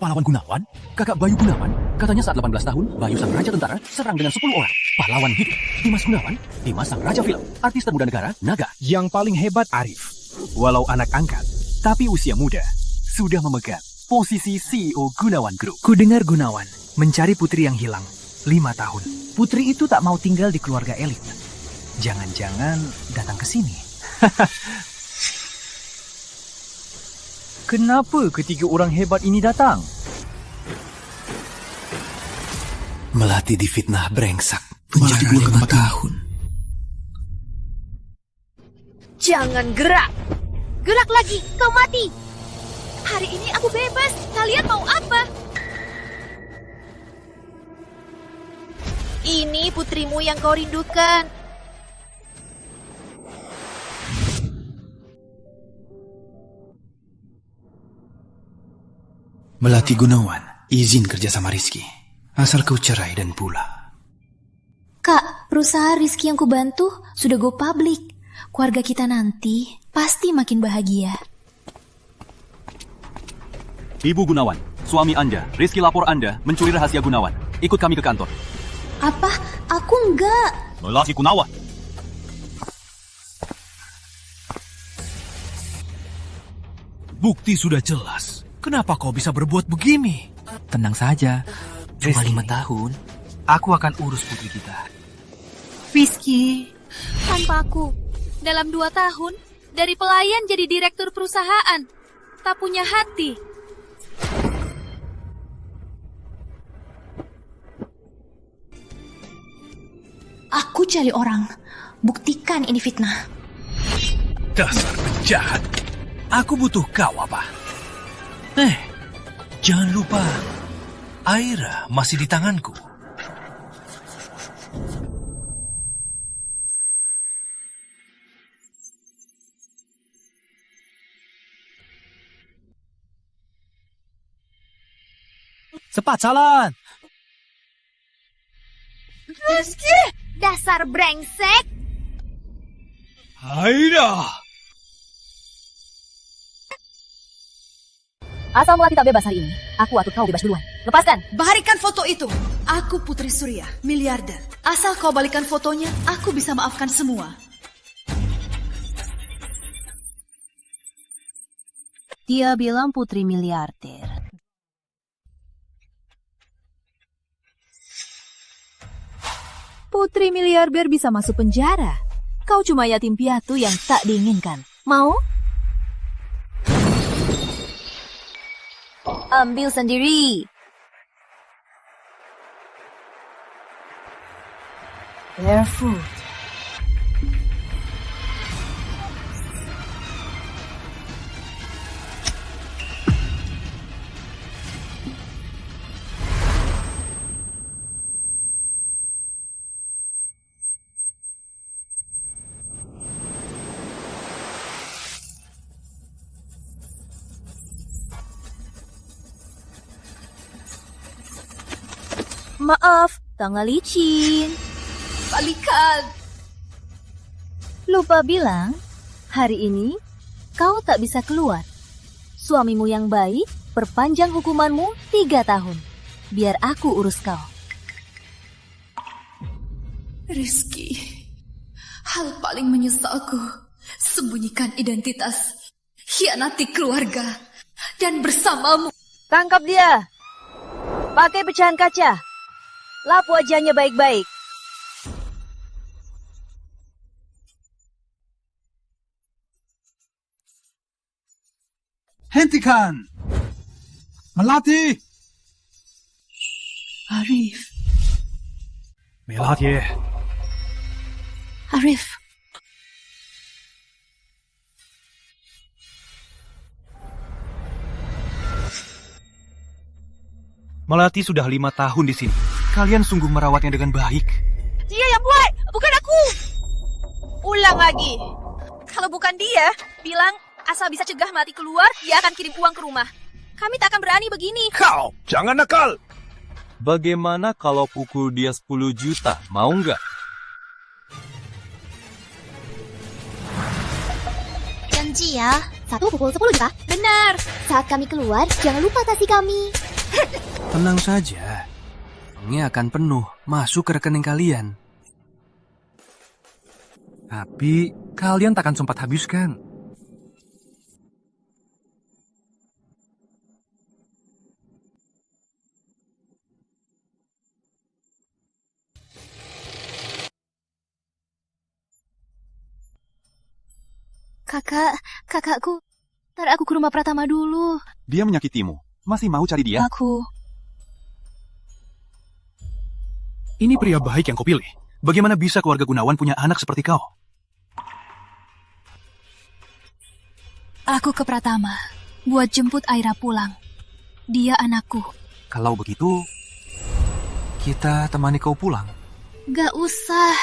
pahlawan Gunawan? Kakak Bayu Gunawan? Katanya saat 18 tahun, Bayu sang raja tentara serang dengan 10 orang. Pahlawan hidup. Dimas Gunawan? Dimas sang raja film. Artis termuda negara, Naga. Yang paling hebat Arif. Walau anak angkat, tapi usia muda, sudah memegang posisi CEO Gunawan Group. Kudengar Gunawan mencari putri yang hilang 5 tahun. Putri itu tak mau tinggal di keluarga elit. Jangan-jangan datang ke sini. Kenapa ketiga orang hebat ini datang? Melati difitnah brengsek. Penjara 5 tahun. Jangan gerak. Gerak lagi, kau mati. Hari ini aku bebas. Kalian mau apa? Ini putrimu yang kau rindukan. Melati Gunawan, izin kerja sama Rizky. Asal kau cerai dan pulang. Kak, perusahaan Rizky yang kubantu sudah go public. Keluarga kita nanti pasti makin bahagia. Ibu Gunawan, suami Anda, Rizky lapor Anda mencuri rahasia Gunawan. Ikut kami ke kantor. Apa? Aku enggak. Melati Gunawan. Bukti sudah jelas. Kenapa kau bisa berbuat begini? Tenang saja. Cuma Rizky, 5 tahun. Aku akan urus putri kita. Rizky, tanpa aku, dalam 2 tahun, dari pelayan jadi direktur perusahaan. Tak punya hati. Aku cari orang. Buktikan ini fitnah. Dasar penjahat. Aku butuh kau apa? Jangan lupa, Aira masih di tanganku. Cepat jalan. Rizky, dasar brengsek. Aira. Asal Melati tak bebas hari ini, aku atau kau bebas duluan. Lepaskan. Balikan foto itu. Aku Putri Surya, miliarder. Asal kau balikan fotonya, aku bisa maafkan semua. Dia bilang putri miliarder. Putri miliarder bisa masuk penjara. Kau cuma yatim piatu yang tak diinginkan. Mau? Ambil sendiri. Barefoot. Maaf, tangan licin. Balikan. Lupa bilang, hari ini kau tak bisa keluar. Suamimu yang baik perpanjang hukumanmu 3 tahun. Biar aku urus kau. Rizky, hal paling menyesalku, sembunyikan identitas, khianati keluarga, dan bersamamu. Tangkap dia. Pakai pecahan kaca. Lap wajahnya baik-baik. Hentikan! Melati! Arif. Melati. Arif. Melati sudah 5 tahun di sini. Kalian sungguh merawatnya dengan baik. Dia yang buat, bukan aku. Ulang lagi. Kalau bukan dia, bilang asal bisa cegah Melati keluar, dia akan kirim uang ke rumah. Kami tak akan berani begini. Kau, jangan nakal. Bagaimana kalau pukul dia 10 juta? Mau nggak? Janji ya, 1 pukul 10 juta. Benar. Saat kami keluar, jangan lupa kasih kami. Tenang saja. Ini akan penuh masuk ke rekening kalian. Tapi kalian takkan sempat habiskan. Kakakku, ntar aku ke rumah Pratama dulu. Dia menyakitimu. Masih mau cari dia? Ini pria baik yang kau pilih. Bagaimana bisa keluarga Gunawan punya anak seperti kau? Aku ke Pratama buat jemput Aira pulang. Dia anakku. Kalau begitu, kita temani kau pulang. Gak usah.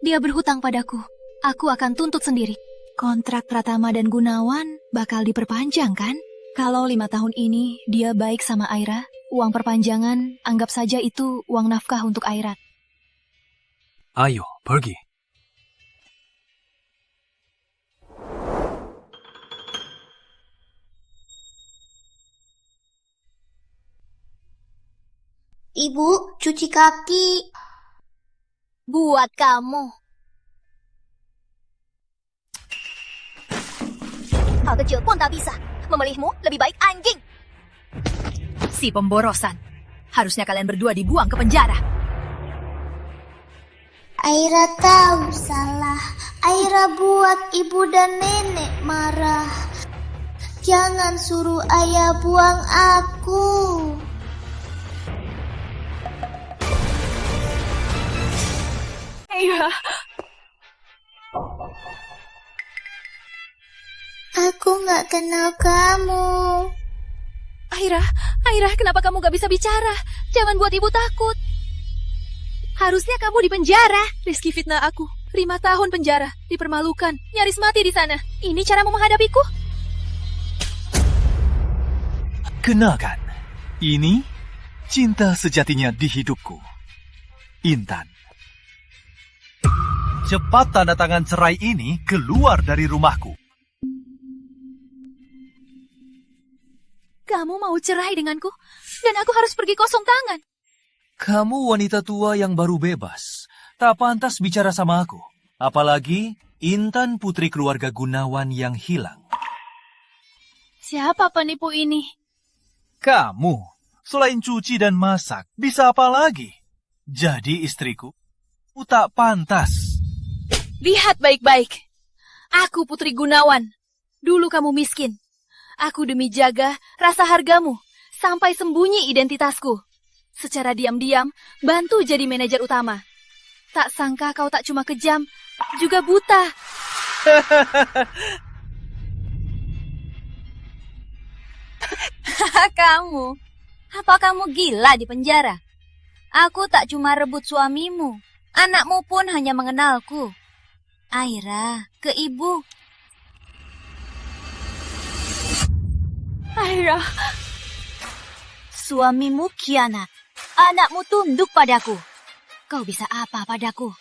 Dia berhutang padaku. Aku akan tuntut sendiri. Kontrak Pratama dan Gunawan bakal diperpanjang, kan? Kalau 5 tahun ini dia baik sama Aira, uang perpanjangan anggap saja itu uang nafkah untuk Aira. Ayo, pergi. Ibu, cuci kaki. Buat kamu. Hal kecil pun tak bisa. Memilihmu lebih baik anjing. Si pemborosan. Harusnya kalian berdua dibuang ke penjara. Aira tahu salah. Aira buat ibu dan nenek marah. Jangan suruh ayah buang aku. Aira. Aku gak kenal kamu. Aira, kenapa kamu gak bisa bicara? Jangan buat ibu takut. Harusnya kamu di penjara. Rizky fitnah aku. 5 tahun penjara, dipermalukan, nyaris mati di sana. Ini caramu menghadapiku? Kenalkan, ini cinta sejatinya di hidupku. Intan. Cepat tanda tangan cerai ini keluar dari rumahku. Kamu mau cerai denganku? Dan aku harus pergi kosong tangan. Kamu wanita tua yang baru bebas. Tak pantas bicara sama aku. Apalagi Intan putri keluarga Gunawan yang hilang. Siapa penipu ini? Kamu, selain cuci dan masak, bisa apa lagi? Jadi istriku, tak pantas. Lihat baik-baik. Aku putri Gunawan. Dulu kamu miskin. Aku demi jaga rasa hargamu sampai sembunyi identitasku. Secara diam-diam bantu jadi manajer utama. Tak sangka kau tak cuma kejam, juga buta. Kamu, apa kamu gila di penjara? Aku tak cuma rebut suamimu, anakmu pun hanya mengenalku. Aira, ke ibu. Aira. Suamimu khianat. Anakmu tunduk padaku. Kau bisa apa padaku?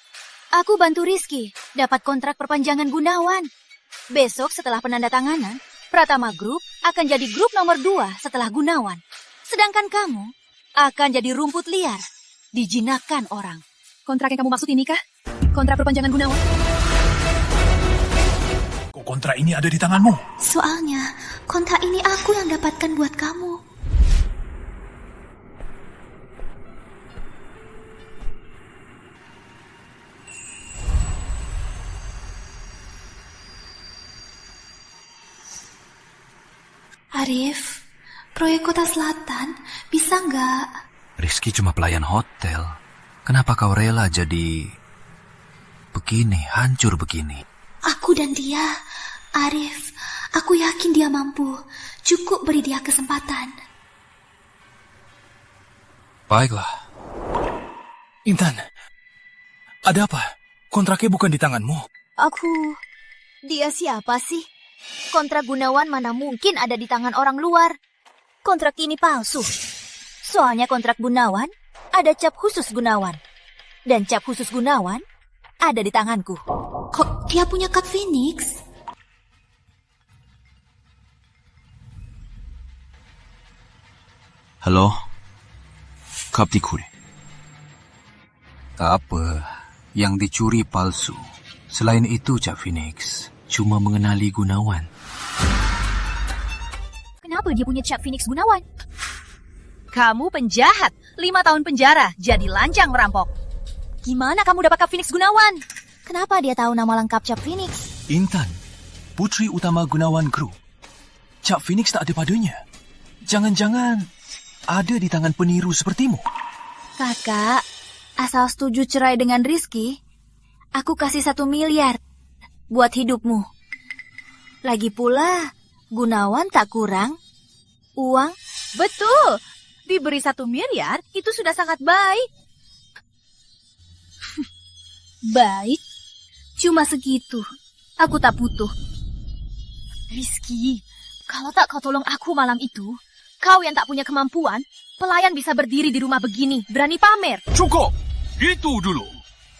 Aku bantu Rizky dapat kontrak perpanjangan Gunawan. Besok setelah penandatanganan, Pratama Group akan jadi grup nomor 2 setelah Gunawan. Sedangkan kamu akan jadi rumput liar, dijinakkan orang. Kontrak yang kamu maksud ini kah? Kontrak perpanjangan Gunawan? Kok kontrak ini ada di tanganmu? Soalnya kontrak ini aku yang dapatkan buat kamu. Arif, proyek Kota Selatan bisa nggak? Rizky cuma pelayan hotel. Kenapa kau rela jadi begini, hancur begini? Aku dan dia, Arif, aku yakin dia mampu. Cukup beri dia kesempatan. Baiklah. Intan, ada apa? Kontraknya bukan di tanganmu. Dia siapa sih? Kontrak Gunawan mana mungkin ada di tangan orang luar? Kontrak ini palsu. Soalnya kontrak Gunawan ada cap khusus Gunawan. Dan cap khusus Gunawan ada di tanganku. Kok dia punya kad Phoenix? Halo? Kap dicuri. Apa yang dicuri palsu. Selain itu, Cak Phoenix, cuma mengenali Gunawan. Kenapa dia punya cap Phoenix Gunawan? Kamu penjahat. 5 tahun penjara, jadi lancang merampok. Gimana kamu dapat cap Phoenix Gunawan? Kenapa dia tahu nama lengkap cap Phoenix? Intan, putri utama Gunawan Group. Cap Phoenix tak ada padanya. Jangan-jangan ada di tangan peniru sepertimu. Kakak, asal setuju cerai dengan Rizky, aku kasih 1 miliar buat hidupmu. Lagi pula, Gunawan tak kurang uang. Betul. Diberi 1 miliar, itu sudah sangat baik. Baik, cuma segitu. Aku tak butuh. Rizky, kalau tak kau tolong aku malam itu, kau yang tak punya kemampuan, pelayan bisa berdiri di rumah begini, berani pamer. Cukup! Itu dulu.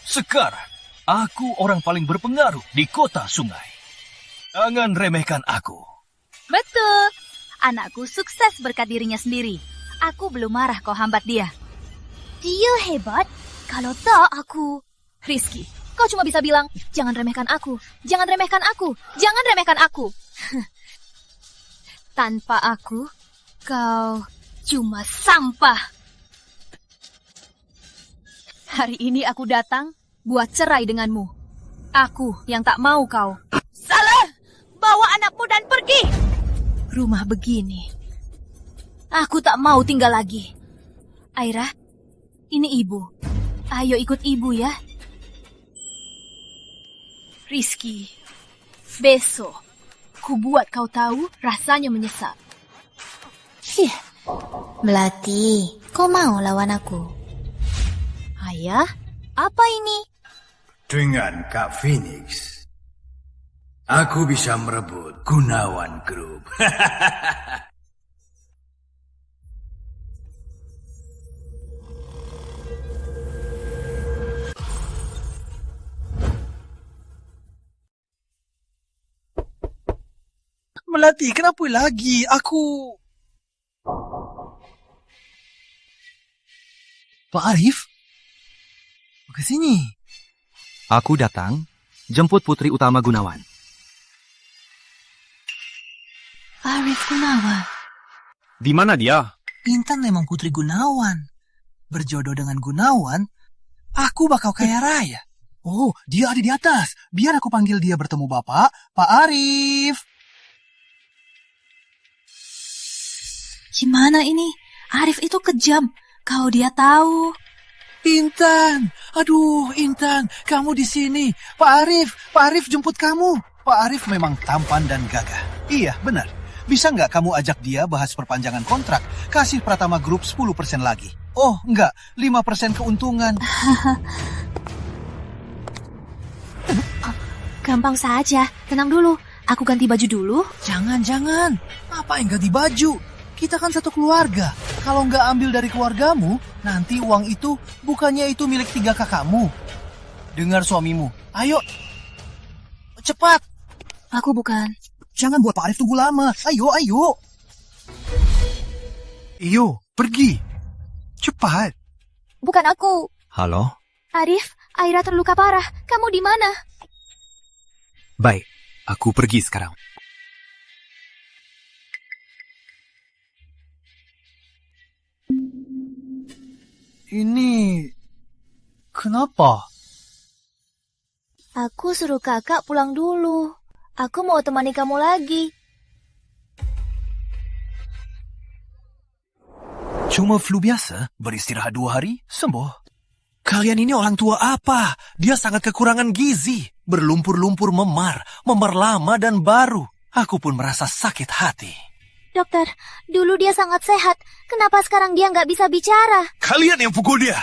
Sekarang, aku orang paling berpengaruh di kota sungai. Jangan remehkan aku. Betul. Anakku sukses berkat dirinya sendiri. Aku belum marah kau hambat dia. Dia hebat. Kalau tak, aku... Rizky, kau cuma bisa bilang, jangan remehkan aku, jangan remehkan aku, jangan remehkan aku. Tanpa aku, kau cuma sampah. Hari ini aku datang buat cerai denganmu. Aku yang tak mau kau. Salah! Bawa anakmu dan pergi! Rumah begini. Aku tak mau tinggal lagi. Aira, ini ibu. Ayo ikut ibu ya. Rizky, besok ku buat kau tahu rasanya menyesal. Melati, kau mau lawan aku? Ayah, apa ini? Dengan Kak Phoenix, aku bisa merebut Gunawan Group. Melati, kenapa lagi? Aku... Pak Arif? Ke sini. Aku datang, jemput putri utama Gunawan. Arif Gunawan. Di mana dia? Intan memang putri Gunawan. Berjodoh dengan Gunawan, aku bakal kaya raya. Oh, dia ada di atas. Biar aku panggil dia bertemu Bapak, Pak Arif. Gimana ini? Arif itu kejam. Kau dia tahu. Intan, aduh Intan, kamu di sini. Pak Arif jemput kamu. Pak Arif memang tampan dan gagah. Iya, benar. Bisa nggak kamu ajak dia bahas perpanjangan kontrak? Kasih Pratama Group 10% lagi. Oh, enggak, 5% keuntungan. Gampang saja. Tenang dulu. Aku ganti baju dulu. Jangan. Apa yang ganti baju? Kita kan satu keluarga. Kalau nggak ambil dari keluargamu, nanti uang itu bukannya itu milik 3 kakakmu. Dengar suamimu. Ayo. Cepat. Aku bukan. Jangan buat Pak Arif tunggu lama. Ayo. Iyo, pergi. Cepat. Bukan aku. Halo? Arif, Aira terluka parah. Kamu di mana? Baik, aku pergi sekarang. Ini... kenapa? Aku suruh kakak pulang dulu. Aku mau temani kamu lagi. Cuma flu biasa, beristirahat 2 hari, sembuh. Kalian ini orang tua apa? Dia sangat kekurangan gizi. Berlumpur-lumpur memar lama dan baru. Aku pun merasa sakit hati. Dokter, dulu dia sangat sehat. Kenapa sekarang dia nggak bisa bicara? Kalian yang pukul dia.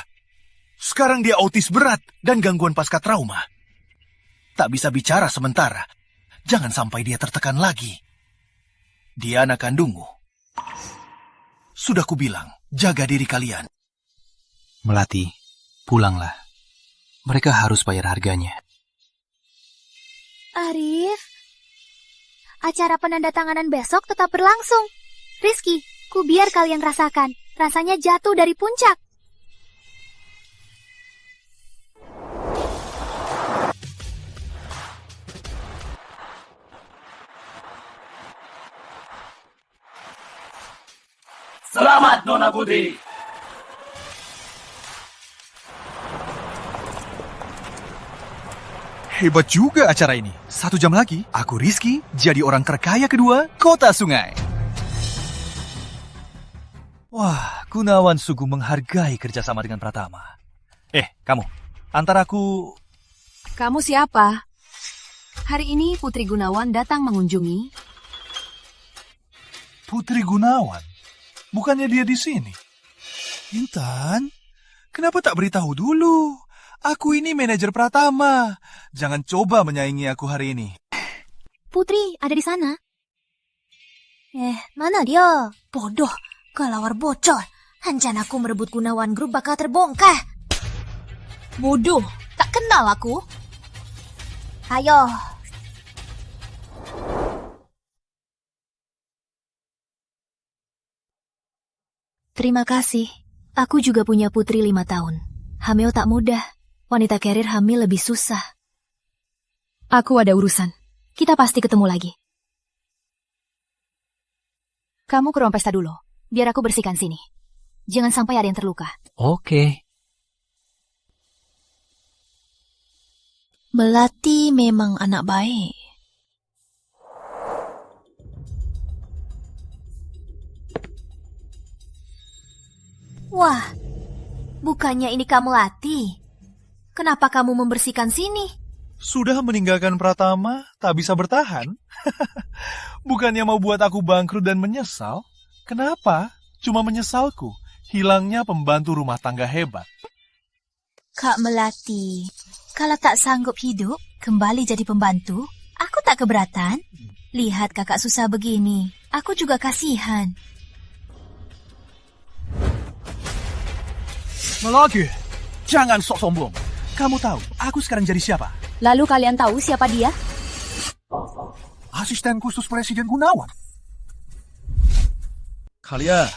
Sekarang dia autis berat dan gangguan pasca trauma. Tak bisa bicara sementara. Jangan sampai dia tertekan lagi. Dia anak kandungmu. Sudah kubilang, jaga diri kalian. Melati, pulanglah. Mereka harus bayar harganya. Arif, acara penandatanganan besok tetap berlangsung. Rizky, ku biar kalian rasakan Rasanya jatuh dari puncak. Selamat, Nona Putri. Hebat juga acara ini. 1 jam lagi, aku Rizky jadi orang terkaya kedua Kota Sungai. Wah, Gunawan sungguh menghargai kerjasama dengan Pratama. Kamu, antar aku... Kamu siapa? Hari ini Putri Gunawan datang mengunjungi. Putri Gunawan? Bukannya dia di sini? Intan, kenapa tak beritahu dulu? Aku ini manajer Pratama. Jangan coba menyaingi aku hari ini. Putri ada di sana. Mana dia? Bodoh, kelawar bocor. Rencanaku merebut Gunawan Group bakal terbongkar. Bodoh, tak kenal aku. Ayo. Terima kasih. Aku juga punya putri 5 tahun. Hamil tak mudah. Wanita karir hamil lebih susah. Aku ada urusan. Kita pasti ketemu lagi. Kamu ke ruang pesta dulu. Biar aku bersihkan sini. Jangan sampai ada yang terluka. Oke. Melati memang anak baik. Wah, bukannya ini kamu Melati? Kenapa kamu membersihkan sini? Sudah meninggalkan Pratama, tak bisa bertahan? Bukannya mau buat aku bangkrut dan menyesal? Kenapa? Cuma menyesalku. Hilangnya pembantu rumah tangga hebat. Kak Melati, kalau tak sanggup hidup, kembali jadi pembantu, aku tak keberatan. Lihat kakak susah begini, aku juga kasihan. Melati, jangan sok sombong. Kamu tahu, aku sekarang jadi siapa? Lalu kalian tahu siapa dia? Asisten khusus Presiden Gunawan. Kalian.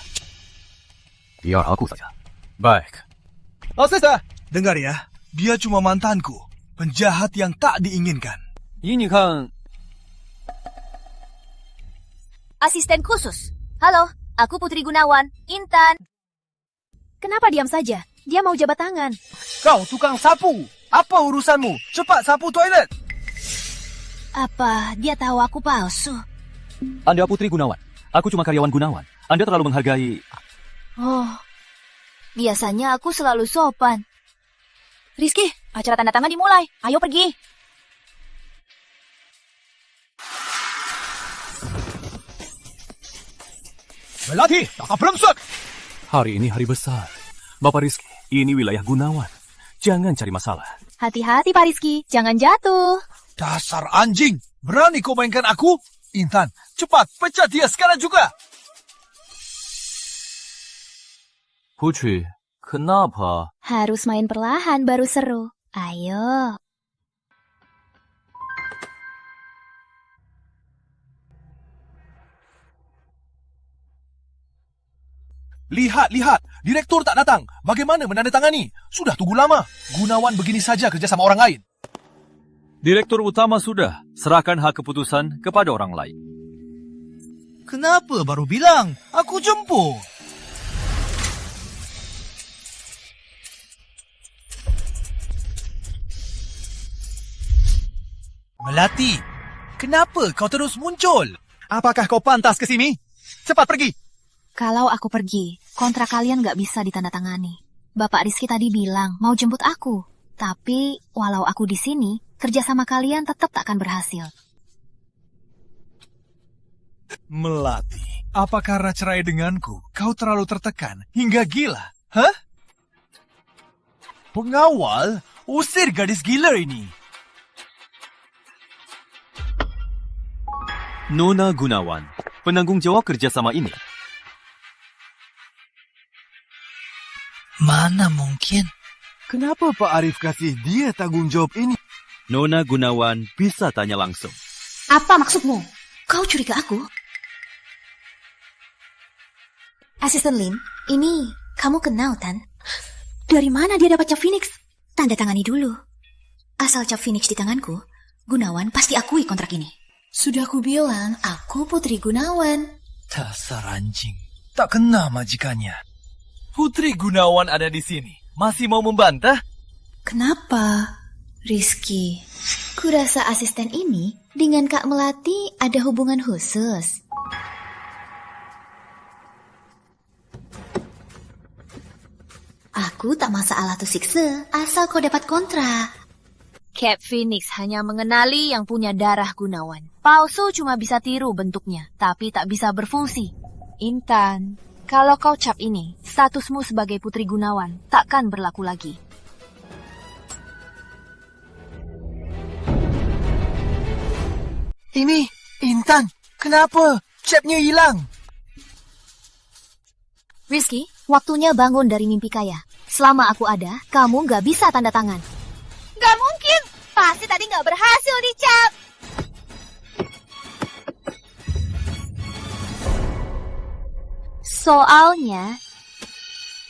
Biar aku saja. Baik. Asisten, dengar ya. Dia cuma mantanku. Penjahat yang tak diinginkan. Ini kan... Asisten khusus. Halo, aku Putri Gunawan, Intan. Kenapa diam saja? Dia mau jabat tangan. Kau tukang sapu. Apa urusanmu? Cepat sapu toilet. Apa dia tahu aku palsu? Anda Putri Gunawan. Aku cuma karyawan Gunawan. Anda terlalu menghargai... Oh, biasanya aku selalu sopan. Rizky, acara tanda tangan dimulai. Ayo pergi. Melati, tak beremsak. Hari ini hari besar. Bapak Rizky, ini wilayah Gunawan. Jangan cari masalah. Hati-hati Pak Rizky, jangan jatuh. Dasar anjing, berani kau mainkan aku? Intan, cepat pecat dia sekarang juga. Putri, kenapa? Harus main perlahan baru seru. Ayo. Lihat, direktur tak datang. Bagaimana menandatangani? Sudah tunggu lama. Gunawan begini saja kerja sama orang lain. Direktur utama sudah. Serahkan hak keputusan kepada orang lain. Kenapa baru bilang? Aku jemput. Melati, kenapa kau terus muncul? Apakah kau pantas ke sini? Cepat pergi. Kalau aku pergi, kontrak kalian gak bisa ditandatangani. Bapak Rizky tadi bilang mau jemput aku. Tapi, walau aku di sini, kerjasama kalian tetap tak akan berhasil. Melati, apa karena cerai denganku, kau terlalu tertekan hingga gila? Hah? Pengawal, usir gadis gila ini. Nona Gunawan, penanggung jawab kerjasama ini. Mana mungkin? Kenapa Pak Arif kasih dia tanggung jawab ini? Nona Gunawan bisa tanya langsung. Apa maksudmu? Kau curiga aku? Asisten Lim, ini kamu kenal, Tan? Dari mana dia dapat cap Phoenix? Tanda tangani dulu. Asal cap Phoenix di tanganku, Gunawan pasti akui kontrak ini. Sudah aku bilang, aku Putri Gunawan. Dasar anjing. Tak kena majikannya. Putri Gunawan ada di sini. Masih mau membantah? Kenapa, Rizky? Kurasa asisten ini dengan Kak Melati ada hubungan khusus. Aku tak masalah tuh siksa, asal kau dapat kontrak. Cap Phoenix hanya mengenali yang punya darah Gunawan. Palsu cuma bisa tiru bentuknya, tapi tak bisa berfungsi. Intan, kalau kau cap ini, statusmu sebagai Putri Gunawan takkan berlaku lagi. Ini, Intan, kenapa? Capnya hilang. Rizky, waktunya bangun dari mimpi kaya. Selama aku ada, kamu nggak bisa tanda tangan. Gak mungkin, pasti tadi gak berhasil dicap. Soalnya,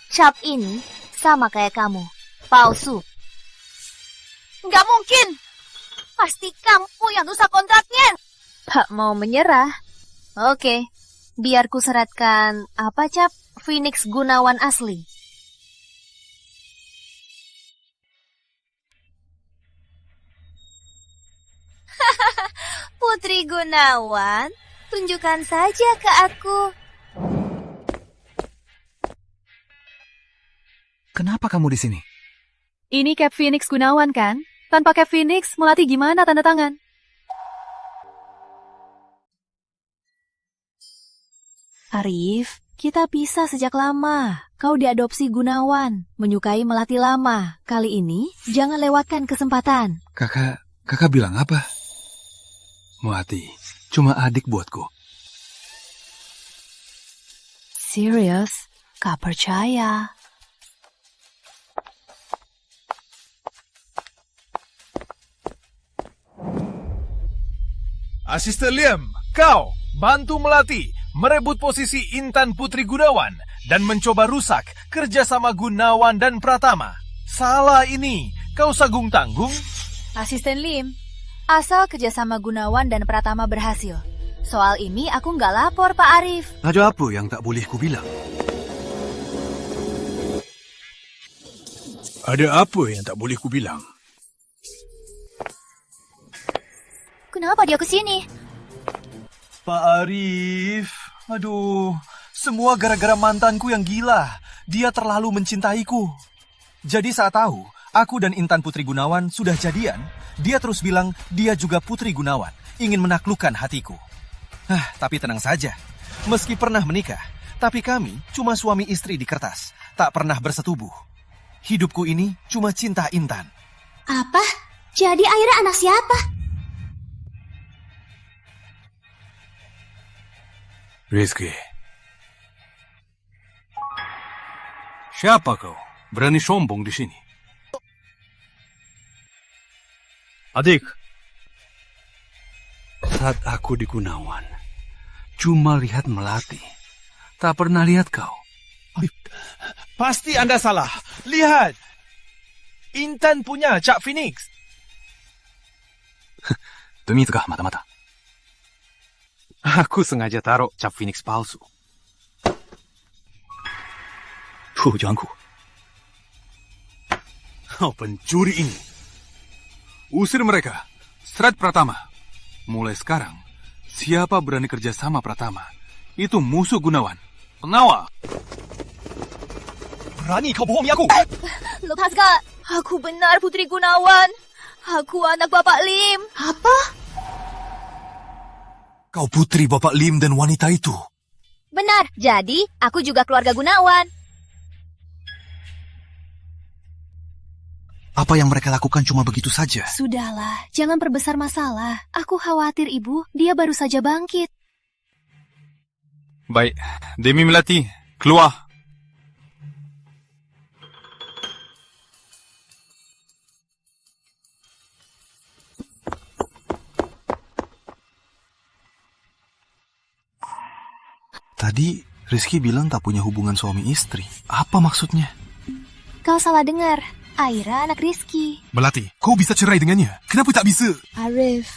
cap ini sama kayak kamu, palsu. Gak mungkin, pasti kamu yang rusak kontraknya. Tak mau menyerah? Oke, biar ku seratkan apa cap Phoenix Gunawan asli. Putri Gunawan, tunjukkan saja ke aku. Kenapa kamu di sini? Ini Cap Phoenix Gunawan kan? Tanpa Cap Phoenix, Melati gimana tanda tangan? Arif, kita pisah sejak lama. Kau diadopsi Gunawan, menyukai Melati lama. Kali ini, jangan lewatkan kesempatan. Kakak bilang apa? Melati, cuma adik buatku. Serius? Gak percaya. Asisten Liam, kau bantu Melati merebut posisi Intan Putri Gunawan dan mencoba rusak kerjasama Gunawan dan Pratama. Salah ini, kau sanggung tanggung? Asisten Lim, asal kerjasama Gunawan dan Pratama berhasil. Soal ini aku nggak lapor, Pak Arif. Ada apa yang tak boleh ku bilang? Ada apa yang tak boleh ku bilang? Kenapa dia kesini? Pak Arif, aduh, semua gara-gara mantanku yang gila. Dia terlalu mencintaiku. Jadi saat tahu, aku dan Intan Putri Gunawan sudah jadian, dia terus bilang dia juga Putri Gunawan, ingin menaklukkan hatiku. Tapi tenang saja, meski pernah menikah, tapi kami cuma suami istri di kertas, tak pernah bersetubuh. Hidupku ini cuma cinta Intan. Apa? Jadi Aira anak siapa? Rizky. Siapa kau? Berani sombong di sini? Adik. Saat aku di Gunawan, cuma lihat Melati. Tak pernah lihat kau. Pasti Anda salah. Lihat. Intan punya Cak Phoenix. Demi itu kah mata-mata? Aku sengaja taruh cap Phoenix palsu. Janganku. Oh, pencuri ini. Usir mereka. Serat Pratama. Mulai sekarang, siapa berani kerja sama Pratama, itu musuh Gunawan. Penawa. Berani kau bohongi aku? Lepas gak? Aku benar Putri Gunawan. Aku anak Bapak Lim. Apa? Kau putri Bapak Lim dan wanita itu. Benar, jadi aku juga keluarga Gunawan. Apa yang mereka lakukan cuma begitu saja? Sudahlah, jangan perbesar masalah. Aku khawatir ibu, dia baru saja bangkit. Baik, Demi Melati, keluar. Rizky bilang tak punya hubungan suami istri. Apa maksudnya? Kau salah dengar. Aira anak Rizky. Melati, kau bisa cerai dengannya. Kenapa tak bisa? Arif,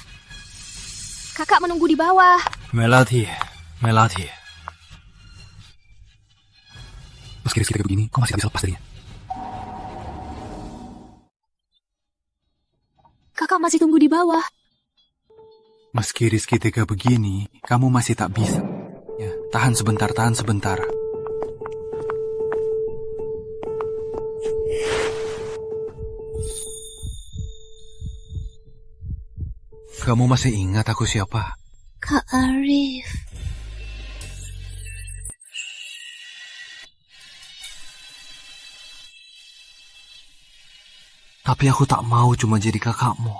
kakak menunggu di bawah. Melati. Meski Rizky kayak begini, kau masih tak bisa lepas darinya. Kakak masih tunggu di bawah. Meski Rizky tega begini, kamu masih tak bisa. Ya, tahan sebentar. Kamu masih ingat aku siapa? Kak Arif. Tapi aku tak mau cuma jadi kakakmu.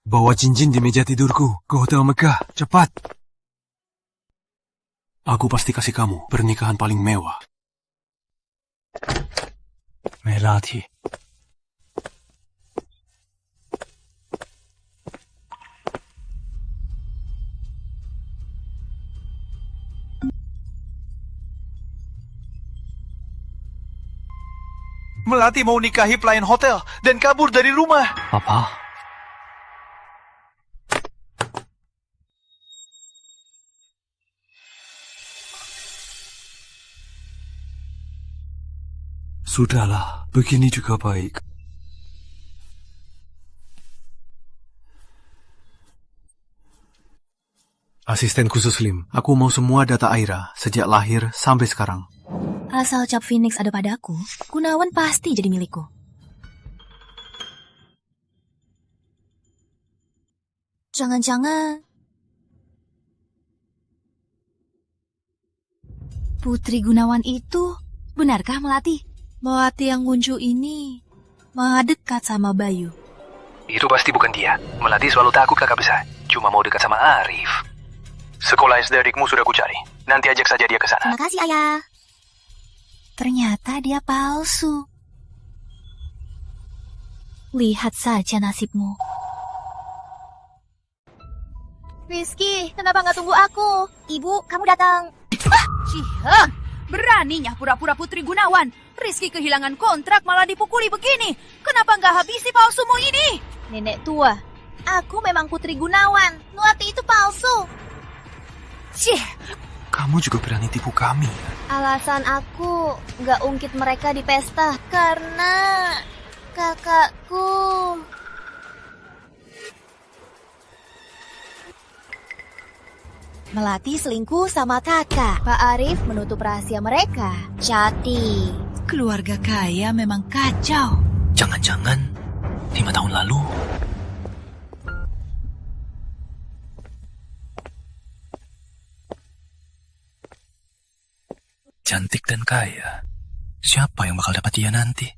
Bawa cincin di meja tidurku ke Hotel Mekah, cepat. Aku pasti kasih kamu pernikahan paling mewah. Melati. Melati mau nikahi pelayan hotel dan kabur dari rumah. Apa? Sudahlah, begini juga baik. Asisten khusus Lim, aku mau semua data Aira sejak lahir sampai sekarang. Asal cap Phoenix ada padaku, Gunawan pasti jadi milikku. Jangan-jangan Putri Gunawan itu, benarkah Melati? Melati yang nguncu ini dekat sama Bayu. Itu pasti bukan dia. Melati selalu takut kakak besar. Cuma mau dekat sama Arif. Sekolah SD adikmu sudah kucari. Nanti ajak saja dia ke sana. Terima kasih, Ayah. Ternyata dia palsu. Lihat saja nasibmu. Rizky, kenapa nggak tunggu aku? Ibu, kamu datang. Cihan, beraninya pura-pura Putri Gunawan. Rizky kehilangan kontrak malah dipukuli begini. Kenapa nggak habisi palsumu ini? Nenek tua, Aku memang Putri Gunawan. Melati itu palsu. Cih, kamu juga berani tipu kami. Alasan aku nggak ungkit mereka di pesta karena kakakku. Melati selingkuh sama kakak. Pak Arif menutup rahasia mereka. Jati. Keluarga kaya memang kacau. Jangan-jangan 5 tahun lalu. Cantik dan kaya. Siapa yang bakal dapat dia nanti?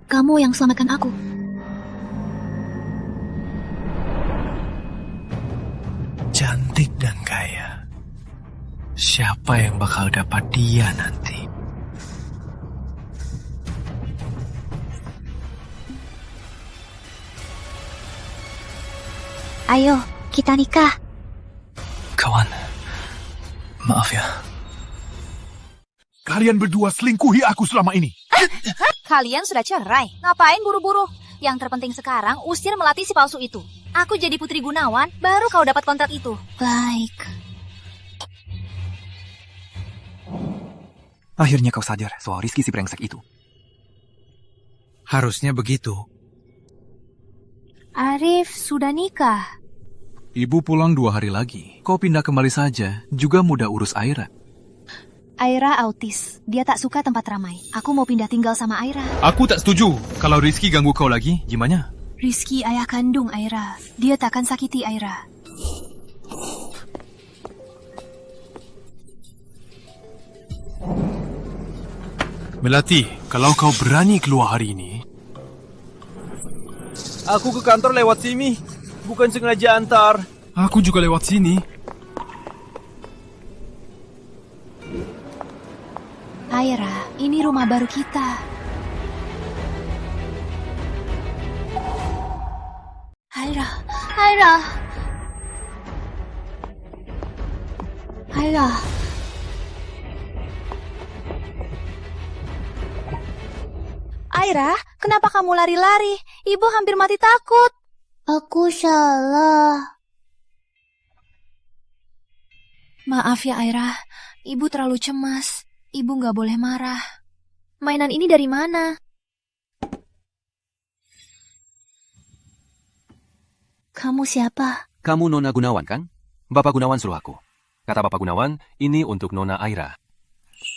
Kamu yang selamatkan aku. Cantik dan kaya. Siapa yang bakal dapat dia nanti? Ayo, kita nikah. Kawan, maaf ya. Kalian berdua selingkuhi aku selama ini. kalian sudah cerai. Ngapain buru-buru? Yang terpenting sekarang usir Melati si palsu itu. Aku jadi Putri Gunawan, baru kau dapat kontrak itu. Baik. Akhirnya kau sadar soal Rizky si brengsek itu. Harusnya begitu. Arif sudah nikah. Ibu pulang 2 hari lagi. Kau pindah kembali saja, juga mudah urus Aira. Aira autis. Dia tak suka tempat ramai. Aku mau pindah tinggal sama Aira. Aku tak setuju. Kalau Rizky ganggu kau lagi, gimana? Rizky ayah kandung Aira. Dia takkan sakiti Aira. Melati, kalau kau berani keluar hari ini... Aku ke kantor lewat sini. Bukan sengaja antar. Aku juga lewat sini. Aira, ini rumah baru kita. Aira, Aira. Aira. Aira, kenapa kamu lari-lari? Ibu hampir mati takut. Aku salah. Maaf ya, Aira. Ibu terlalu cemas. Ibu nggak boleh marah. Mainan ini dari mana? Kamu siapa? Kamu Nona Gunawan, kan? Bapak Gunawan suruh aku. Kata Bapak Gunawan, ini untuk Nona Aira.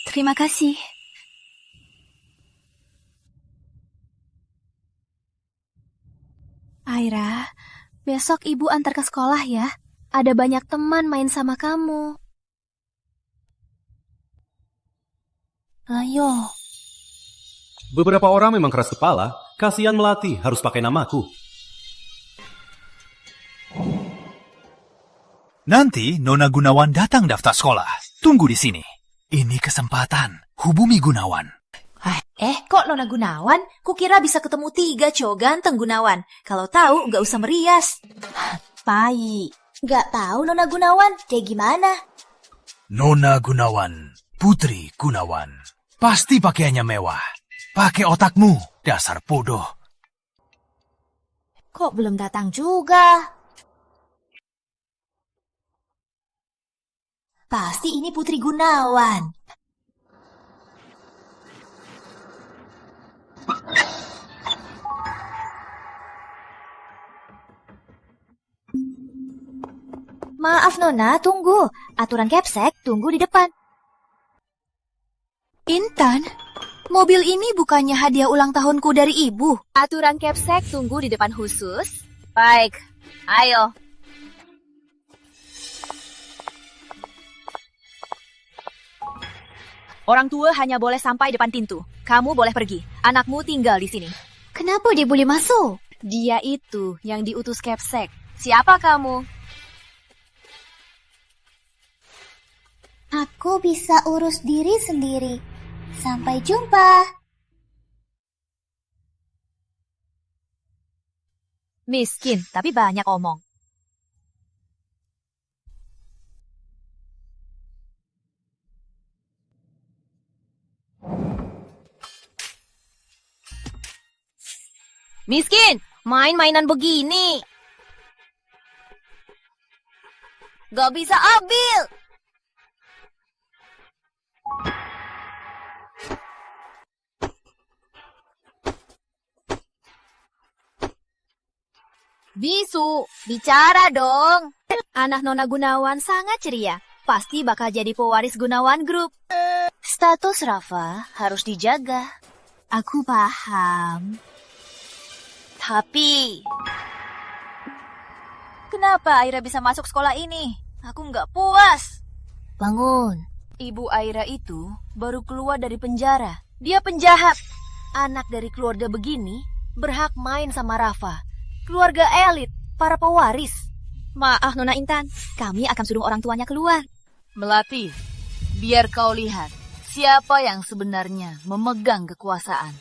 Terima kasih. Aira, besok ibu antar ke sekolah ya. Ada banyak teman main sama kamu. Ayo. Beberapa orang memang keras kepala. Kasihan Melati, harus pakai namaku. Nanti Nona Gunawan datang daftar sekolah. Tunggu di sini. Ini kesempatan. Hubungi Gunawan. Kok Nona Gunawan? Kukira bisa ketemu 3 cowok ganteng Gunawan. Kalau tahu, nggak usah merias. Pai. Nggak tahu Nona Gunawan, kayak gimana? Nona Gunawan, Putri Gunawan. Pasti pakaiannya mewah. Pakai otakmu, dasar bodoh. Kok belum datang juga? Pasti ini Putri Gunawan. Maaf Nona, tunggu. Aturan Capsek, tunggu di depan. Intan, mobil ini bukannya hadiah ulang tahunku dari ibu. Aturan Capsek, tunggu di depan khusus. Baik, ayo. Orang tua hanya boleh sampai depan pintu. Kamu boleh pergi. Anakmu tinggal di sini. Kenapa dia boleh masuk? Dia itu yang diutus Capsek. Siapa kamu? Aku bisa urus diri sendiri. Sampai jumpa. Miskin, tapi banyak omong. Miskin, main-mainan begini. Gak bisa ambil. Bisu, bicara dong. Anak Nona Gunawan sangat ceria. Pasti bakal jadi pewaris Gunawan Group. Status Rafa harus dijaga. Aku paham. Tapi, kenapa Aira bisa masuk sekolah ini? Aku nggak puas. Bangun. Ibu Aira itu baru keluar dari penjara. Dia penjahat. Anak dari keluarga begini berhak main sama Rafa. Keluarga elit, para pewaris. Maaf Nona Intan, kami akan suruh orang tuanya keluar. Melati, biar kau lihat siapa yang sebenarnya memegang kekuasaan.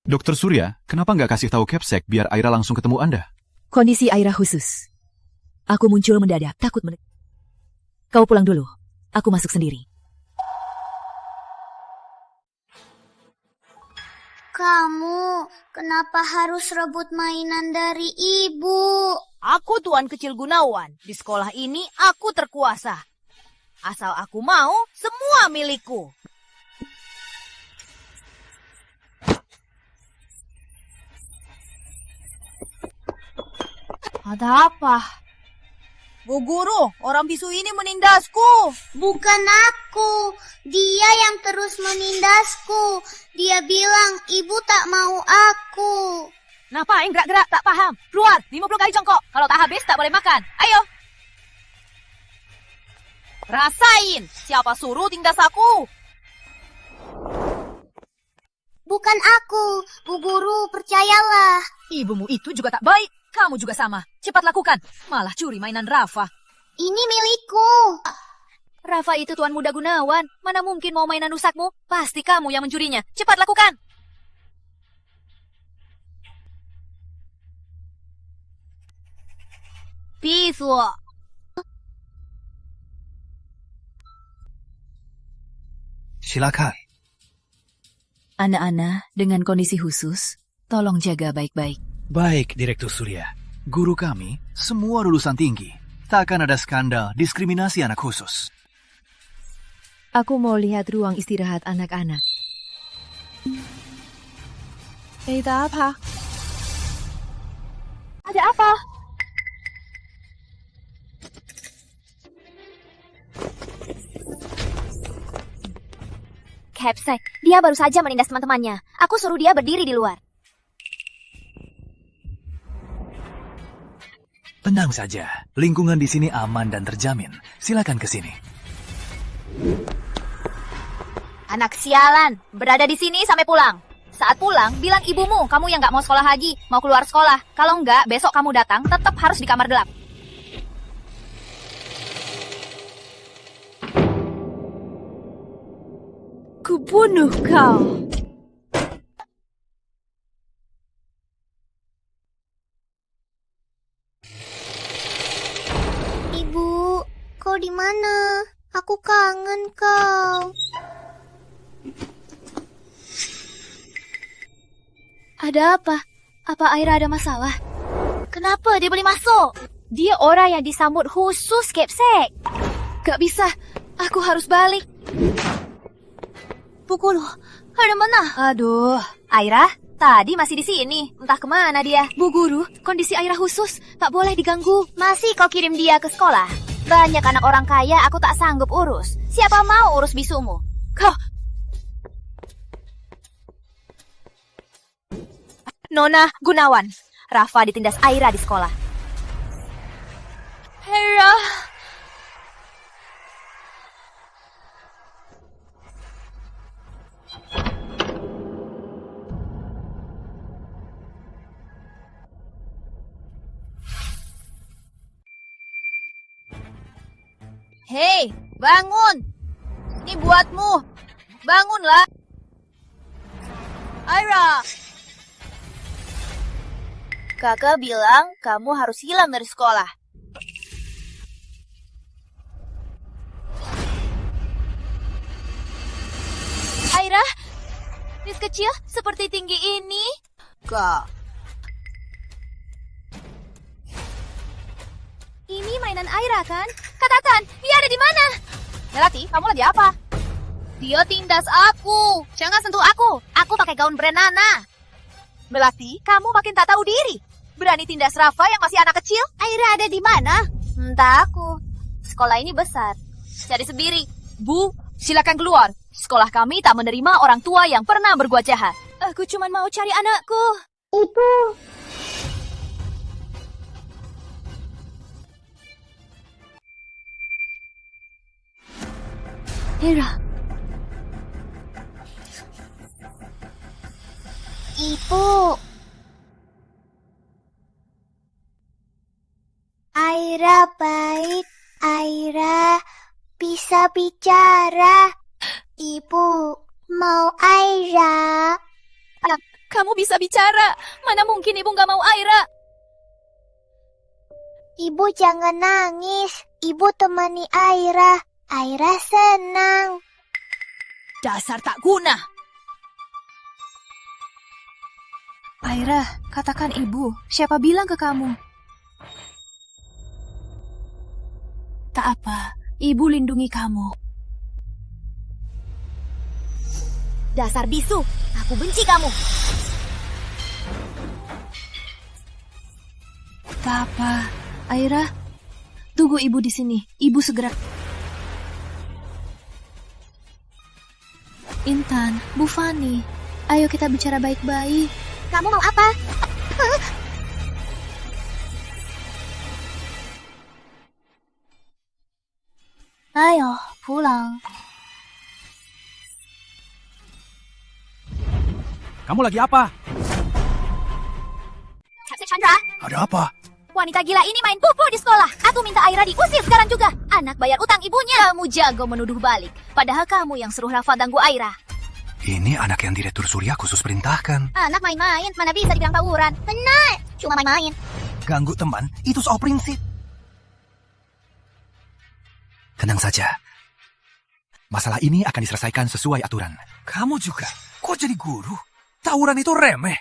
Dokter Surya, kenapa nggak kasih tahu Capsek biar Aira langsung ketemu Anda? Kondisi Aira khusus. Aku muncul mendadak, takut Kau pulang dulu. Aku masuk sendiri. Kamu, kenapa harus rebut mainan dari ibu? Aku tuan kecil Gunawan. Di sekolah ini aku terkuasa. Asal aku mau, semua milikku. Ada apa? Bu Guru, orang bisu ini menindasku. Bukan aku. Dia yang terus menindasku. Dia bilang ibu tak mau aku. Ngapain gerak-gerak tak paham? Keluar, 50 kali jongkok. Kalau tak habis tak boleh makan. Ayo. Rasain, siapa suruh tindas aku? Bukan aku, Bu Guru, percayalah. Ibumu itu juga tak baik. Kamu juga sama. Cepat lakukan. Malah curi mainan Rafa. Ini milikku. Rafa itu tuan muda Gunawan. Mana mungkin mau mainan rusakmu? Pasti kamu yang mencurinya. Cepat lakukan. Pisu. Silakan. Anak-anak dengan kondisi khusus, tolong jaga baik-baik. Baik, Direktur Surya. Guru kami semua lulusan tinggi. Tak akan ada skandal diskriminasi anak khusus. Aku mau lihat ruang istirahat anak-anak. Ada apa? Ada apa? Capsek, dia baru saja menindas teman-temannya. Aku suruh dia berdiri di luar. Tenang saja, lingkungan di sini aman dan terjamin. Silakan ke sini. Anak sialan, berada di sini sampai pulang. Saat pulang, bilang ibumu kamu yang nggak mau sekolah lagi, mau keluar sekolah. Kalau nggak, besok kamu datang, tetap harus di kamar gelap. Kubunuh kau. Ibu, kau di mana? Aku kangen kau. Ada apa? Apa Aira ada masalah? Kenapa dia boleh masuk? Dia orang yang disambut khusus, Capsek. Gak bisa, aku harus balik. Bu Guru, ada mana? Aduh, Aira, tadi masih di sini. Entah kemana dia. Bu Guru, kondisi Aira khusus, tak boleh diganggu. Masih kau kirim dia ke sekolah? Banyak anak orang kaya aku tak sanggup urus. Siapa mau urus bisumu? Kau... Nona Gunawan, Rafa ditindas Aira di sekolah. Aira... Hei, bangun! Ini buatmu. Bangunlah. Aira. Kakak bilang kamu harus hilang dari sekolah. Aira, Miss kecil seperti tinggi ini. Kak. Ini mainan Aira kan? Katakan, dia ada di mana? Melati, kamu lagi apa? Dia tindas aku. Jangan sentuh aku. Aku pakai gaun brand Nana. Melati, kamu makin tak tahu diri. Berani tindas Rafa yang masih anak kecil? Aira ada di mana? Entah aku. Sekolah ini besar. Cari sendiri. Bu, silakan keluar. Sekolah kami tak menerima orang tua yang pernah berbuat jahat. Aku cuma mau cari anakku. Ibu. Aira. Ibu. Aira baik. Aira bisa bicara. Ibu mau Aira. Kamu bisa bicara. Mana mungkin ibu nggak mau Aira? Ibu jangan nangis. Ibu temani Aira. Aira senang. Dasar tak guna. Aira, katakan ibu. Siapa bilang ke kamu? Tak apa, ibu lindungi kamu. Dasar bisu, aku benci kamu. Tak apa, Aira. Tunggu ibu di sini. Ibu segera... Intan, Bu Fani, ayo kita bicara baik-baik. Kamu mau apa? Ayo, pulang. Kamu lagi apa? Kapten Chandra, Ada apa? wanita gila ini main pupuk di sekolah. Aku minta Aira diusir sekarang juga. Anak bayar utang ibunya. Kamu jago menuduh balik. Padahal kamu yang suruh Rafa ganggu Aira. Ini anak yang Direktur Surya khusus perintahkan. Anak main-main, mana bisa dibilang tawuran. Benar, cuma main-main. Ganggu teman, itu soal prinsip. Tenang saja. Masalah ini akan diselesaikan sesuai aturan. Kamu juga? Kok jadi guru? Tawuran itu remeh.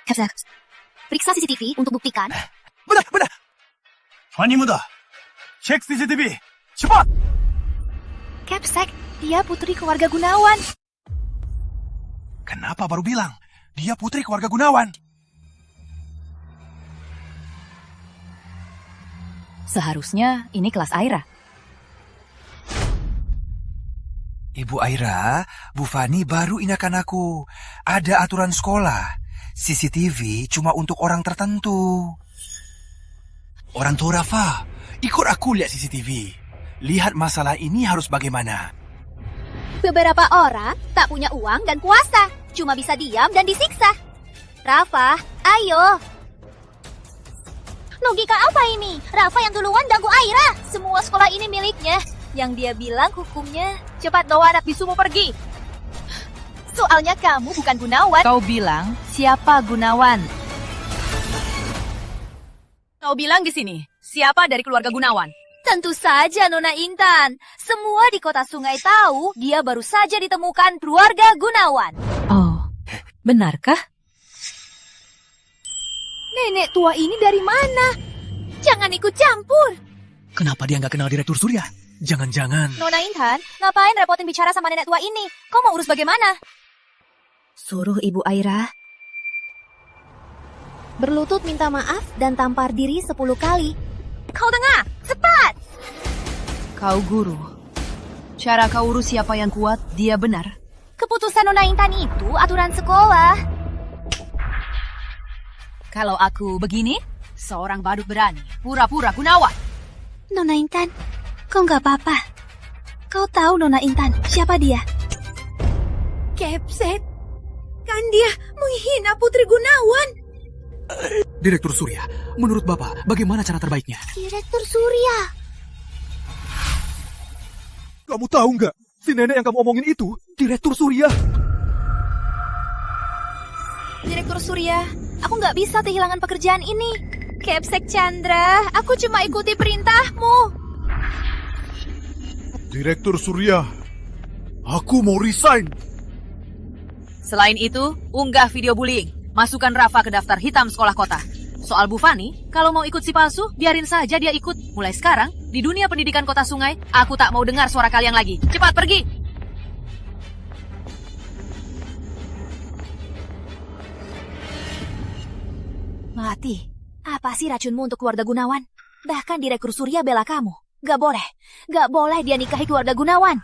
Kapten, periksa CCTV untuk buktikan. Benar. Fanny muda, cek CCTV. Cepat! Capsek, dia putri keluarga Gunawan. Kenapa baru bilang? Dia putri keluarga Gunawan. Seharusnya ini kelas Aira. Ibu Aira, Bu Fani baru ingatkan aku. Ada aturan sekolah. CCTV cuma untuk orang tertentu. Orang tua Rafa, ikut aku lihat CCTV. Lihat masalah ini harus bagaimana. Beberapa orang tak punya uang dan kuasa. Cuma bisa diam dan disiksa. Rafa, ayo. Logika apa ini? Rafa yang duluan ganggu Aira. Semua sekolah ini miliknya. Yang dia bilang hukumnya, cepat bawa anak bisumu pergi. Soalnya kamu bukan Gunawan. Kau bilang siapa Gunawan? Kau bilang di sini, siapa dari keluarga Gunawan? Tentu saja Nona Intan. Semua di kota Sungai tahu dia baru saja ditemukan keluarga Gunawan. Oh, benarkah? Nenek tua ini dari mana? Jangan ikut campur. Kenapa dia nggak kenal Direktur Surya? Jangan-jangan... Nona Intan, ngapain repotin bicara sama nenek tua ini? Kau mau urus bagaimana? Suruh Ibu Aira. Berlutut minta maaf dan tampar diri 10 kali. Kau dengar? Cepat! Kau guru. Cara kau urus siapa yang kuat, dia benar. Keputusan Nona Intan itu aturan sekolah. Kalau aku begini, seorang badut berani, pura-pura Gunawan. Nona Intan, kau nggak apa-apa. Kau tahu Nona Intan, siapa dia? Capsek, kan dia menghina Putri Gunawan. Direktur Surya, menurut Bapak, bagaimana cara terbaiknya? Direktur Surya. Kamu tahu nggak? Si nenek yang kamu omongin itu, Direktur Surya. Direktur Surya, aku nggak bisa kehilangan pekerjaan ini. Capsek Chandra, aku cuma ikuti perintahmu. Direktur Surya, aku mau resign. Selain itu, unggah video bullying. Masukkan Rafa ke daftar hitam sekolah kota. Soal Bu Fani, kalau mau ikut si palsu, biarin saja dia ikut. Mulai sekarang, di dunia pendidikan kota Sungai, aku tak mau dengar suara kalian lagi. Cepat pergi! Melati, apa sih racunmu untuk keluarga Gunawan? Bahkan Direktur Surya bela kamu. Gak boleh dia nikahi keluarga Gunawan.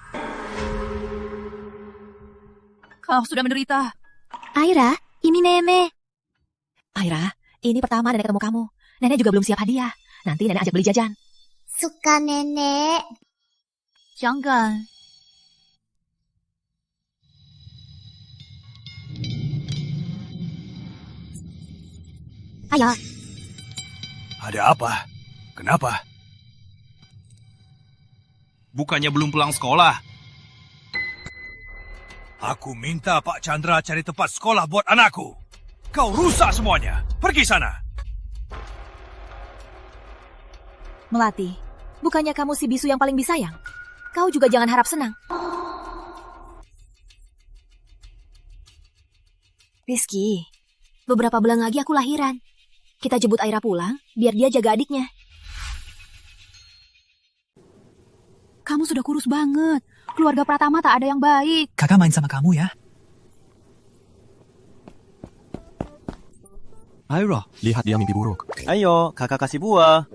Kau sudah menderita. Aira, ini Nenek. Aira, ini pertama Nenek ketemu kamu. Nenek juga belum siap hadiah. Nanti Nenek ajak beli jajan. Suka Nenek. Jangan. Ayo. Ada apa? Kenapa? Bukannya belum pulang sekolah? Aku minta Pak Chandra cari tempat sekolah buat anakku. Kau rusak semuanya. Pergi sana. Melati, bukannya kamu si bisu yang paling disayang? Kau juga jangan harap senang. Rizky, beberapa bulan lagi aku lahiran. Kita jemput Aira pulang, biar dia jaga adiknya. Kamu sudah kurus banget. Keluarga Pratama tak ada yang baik. Kakak main sama kamu ya. Aira, lihat dia mimpi buruk. Ayo, kakak kasih buah.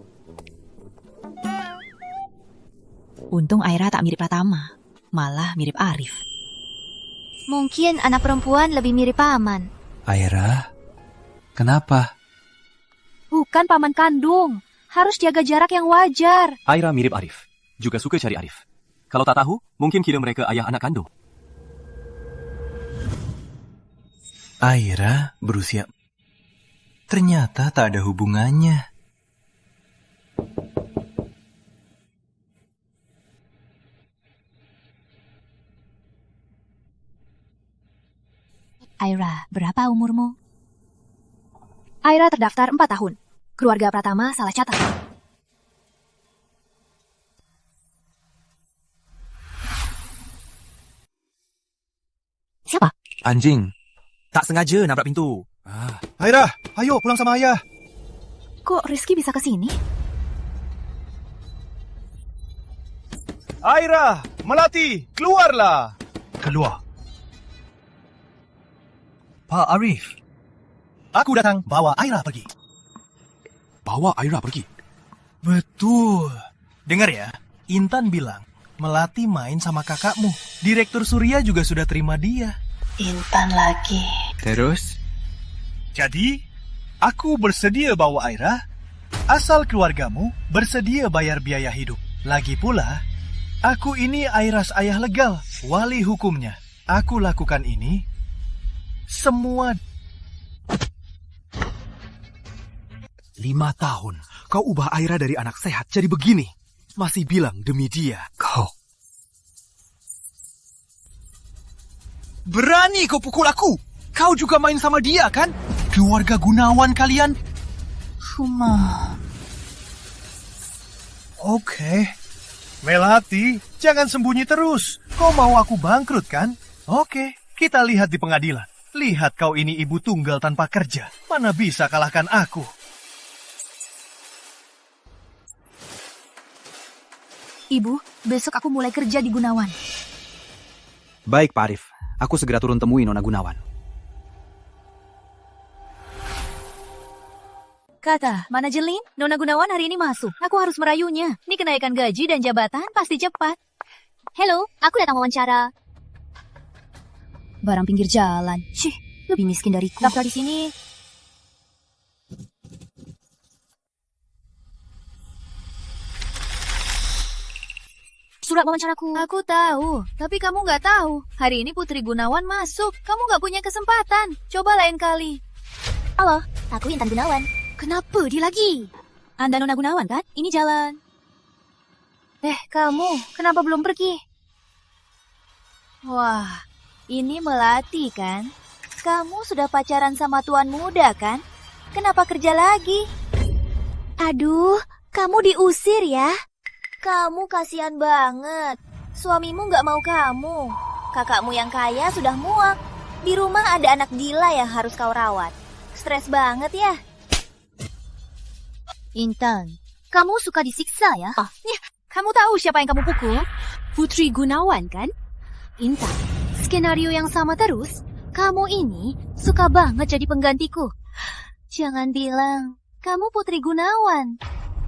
Untung Aira tak mirip Pratama, malah mirip Arif. Mungkin anak perempuan lebih mirip paman. Aira, kenapa? Bukan paman kandung. Harus jaga jarak yang wajar. Aira mirip Arif, juga suka cari Arif. Kalau tak tahu, mungkin kira mereka ayah anak kandung. Aira berusia... Ternyata tak ada hubungannya. Aira, berapa umurmu? Aira terdaftar 4 tahun. Keluarga Pratama salah catat. Siapa? Anjing. Tak sengaja nabrak pintu. Aira, ayo pulang sama ayah. Kok Rizky bisa ke sini? Aira, Melati, keluarlah. Keluar. Pak Arif. Aku datang bawa Aira pergi. Bawa Aira pergi? Betul. Dengar ya, Intan bilang Melati main sama kakakmu. Direktur Surya juga sudah terima dia. Intan lagi. Terus? Jadi, aku bersedia bawa Aira, asal keluargamu bersedia bayar biaya hidup. Lagi pula, aku ini Airas ayah legal, wali hukumnya. Aku lakukan ini semua. 5 tahun, kau ubah Aira dari anak sehat jadi begini. Masih bilang demi dia. Kau. Berani kau pukul aku? Kau juga main sama dia, kan? Keluarga Gunawan kalian? Oke. Melati, jangan sembunyi terus. Kau mau aku bangkrut, kan? Oke, kita lihat di pengadilan. Lihat kau ini ibu tunggal tanpa kerja. Mana bisa kalahkan aku? Ibu, besok aku mulai kerja di Gunawan. Baik, Pak Arif. Aku segera turun temui Nona Gunawan. Kata, manajer Lin, Nona Gunawan hari ini masuk. Aku harus merayunya. Ini kenaikan gaji dan jabatan pasti cepat. Halo, aku datang wawancara. Barang pinggir jalan. Syih, lebih miskin dariku. Daftar di sini. Surat wawancaraku. Aku tahu, tapi kamu nggak tahu. Hari ini Putri Gunawan masuk. Kamu nggak punya kesempatan. Coba lain kali. Halo, aku Intan Gunawan. Kenapa dia lagi? Anda Nona Gunawan kan? Ini jalan. Kamu, kenapa belum pergi? Wah, ini Melati kan? Kamu sudah pacaran sama tuan muda kan? Kenapa kerja lagi? Aduh, kamu diusir ya? Kamu kasihan banget. Suamimu nggak mau kamu. Kakakmu yang kaya sudah muak. Di rumah ada anak gila yang harus kau rawat. Stres banget ya? Intan, kamu suka disiksa ya? Kamu tahu siapa yang kamu pukul? Putri Gunawan kan? Intan, skenario yang sama terus. Kamu ini suka banget jadi penggantiku. Jangan bilang kamu Putri Gunawan.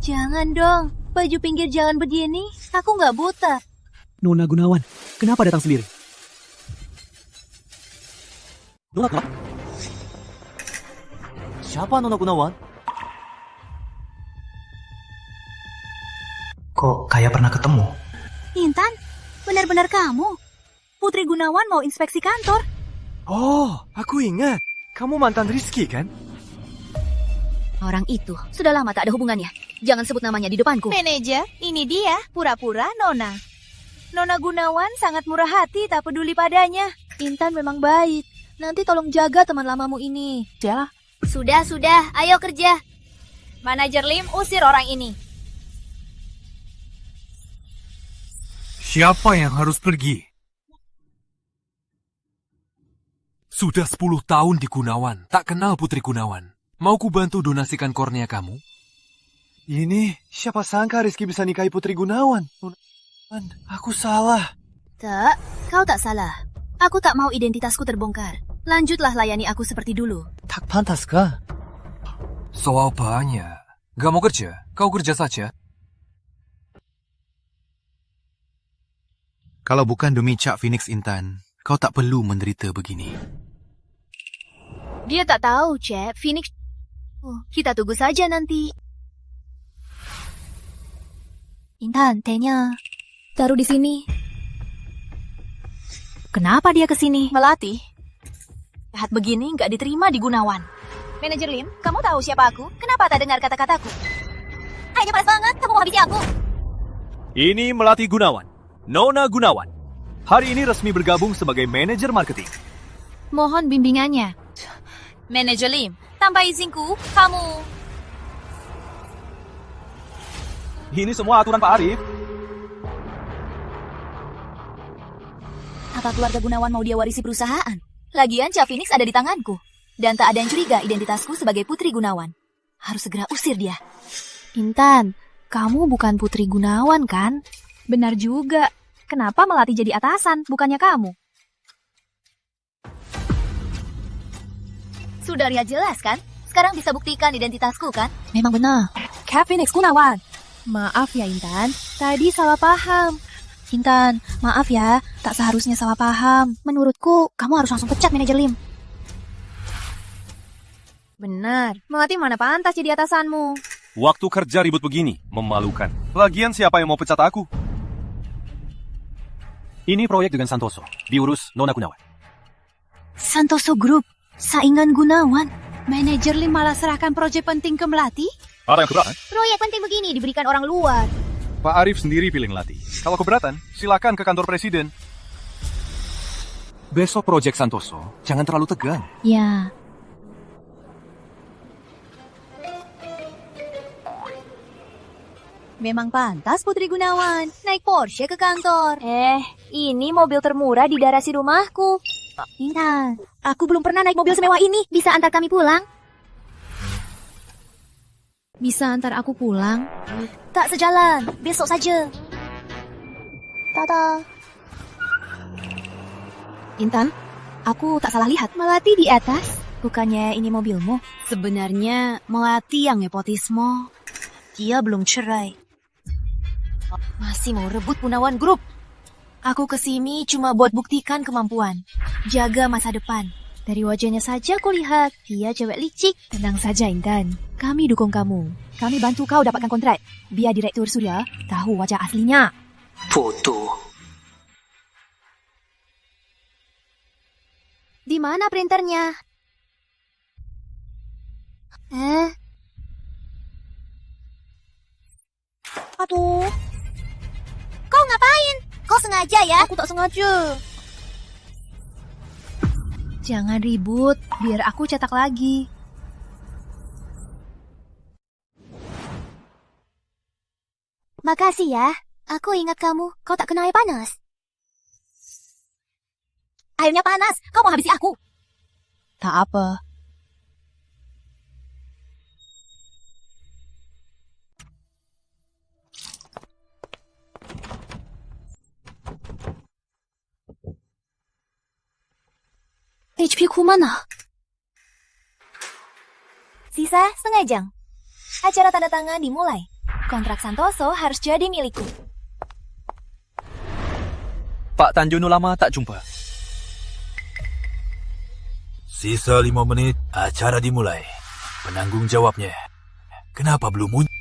Jangan dong, baju pinggir jalan begini, aku nggak buta. Nona Gunawan, kenapa datang sendiri? Nona, siapa Nona Gunawan? Kok kayak pernah ketemu? Intan, benar-benar kamu? Putri Gunawan mau inspeksi kantor. Oh, aku ingat. Kamu mantan Rizky kan? Orang itu sudah lama tak ada hubungannya. Jangan sebut namanya di depanku. Manajer, ini dia, pura-pura Nona. Nona Gunawan sangat murah hati, tak peduli padanya. Intan memang baik. Nanti tolong jaga teman lamamu ini. Ya. Sudah, ayo kerja. Manajer Lim, usir orang ini. Siapa yang harus pergi? Sudah 10 tahun di Gunawan, tak kenal Putri Gunawan. Mau ku bantu donasikan kornea kamu? Ini, siapa sangka Rizky bisa nikahi Putri Gunawan? Aku salah. Tak, kau tak salah. Aku tak mau identitasku terbongkar. Lanjutlah layani aku seperti dulu. Tak pantas kah? Soal banyak. Gak mau kerja? Kau kerja saja. Kalau bukan demi Cak Phoenix Intan, kau tak perlu menderita begini. Dia tak tahu, Cak. Phoenix... kita tunggu saja nanti. Intan, tehnya. Taruh di sini. Kenapa dia ke sini? Melati. Jahat begini nggak diterima di Gunawan. Manajer Lim, kamu tahu siapa aku? Kenapa tak dengar kata-kataku? Ayo cepat banget, kamu mau habisi aku. Ini Melati Gunawan, Nona Gunawan. Hari ini resmi bergabung sebagai manajer marketing. Mohon bimbingannya. Manajer Lim, tanpa izinku, kamu... Ini semua aturan Pak Arif. Apa keluarga Gunawan mau dia warisi perusahaan? Lagian Ca Phoenix ada di tanganku. Dan tak ada yang curiga identitasku sebagai Putri Gunawan. Harus segera usir dia. Intan, kamu bukan Putri Gunawan kan? Benar juga. Kenapa Melati jadi atasan, bukannya kamu? Sudah ya jelas kan? Sekarang bisa buktikan identitasku kan? Memang benar. Ca Phoenix Gunawan. Maaf ya Intan, tadi salah paham. Intan, maaf ya, tak seharusnya salah paham. Menurutku, kamu harus langsung pecat manajer Lim. Benar, Melati mana pantas jadi atasanmu. Waktu kerja ribut begini, memalukan. Lagian siapa yang mau pecat aku? Ini proyek dengan Santoso, diurus Nona Gunawan. Santoso Group, saingan Gunawan. Manajer Lim malah serahkan proyek penting ke Melati? Ada yang keberatan? Proyek penting begini diberikan orang luar. Pak Arif sendiri pilih Melati. Kalau keberatan, silakan ke kantor presiden. Besok proyek Santoso, jangan terlalu tegang. Ya. Memang pantas Putri Gunawan naik Porsche ke kantor. Ini mobil termurah di garasi rumahku. Intan, aku belum pernah naik mobil semewah ini. Bisa antar kami pulang? Bisa antar aku pulang? Tak sejalan, besok saja. Tada. Intan, aku tak salah lihat. Melati di atas. Bukannya ini mobilmu? Sebenarnya Melati yang nepotisme. Dia belum cerai. Masih mau rebut Gunawan Group. Aku kesini cuma buat buktikan kemampuan. Jaga masa depan. Dari wajahnya saja aku lihat, dia cewek licik. Tenang saja Intan, kami dukung kamu. Kami bantu kau dapatkan kontrak. Biar Direktur Surya tahu wajah aslinya. Foto. Di mana printernya? Aduh. Kau ngapain? Kau sengaja ya? Aku tak sengaja. Jangan ribut, biar aku cetak lagi. Makasih ya. Aku ingat kamu. Kau tak kena air panas. Airnya panas. Kau mau habisi aku. Tak apa. HP ku mana? Sisa setengah jam. Acara tanda tangan dimulai. Kontrak Santoso harus jadi milikku. Pak Tanjono lama tak jumpa. Sisa 5 menit, acara dimulai. Penanggung jawabnya. Kenapa belum muncul?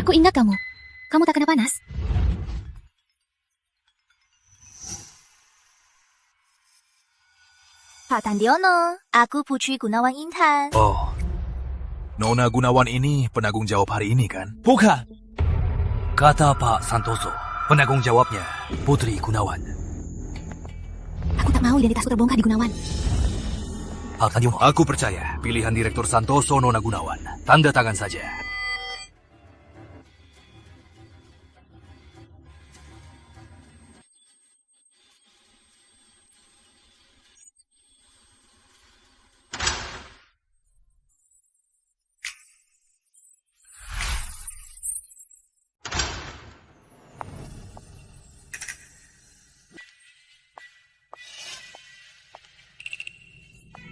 Aku ingat kamu. Kamu tak kena panas? Pak Tandiono, aku Putri Gunawan Intan. Oh, Nona Gunawan ini penanggung jawab hari ini kan? Bukan. Kata Pak Santoso, penanggung jawabnya Putri Gunawan. Aku tak mau identitasku terbongkar di Gunawan. Pak Tandiono, aku percaya pilihan Direktur Santoso Nona Gunawan. Tanda tangan saja.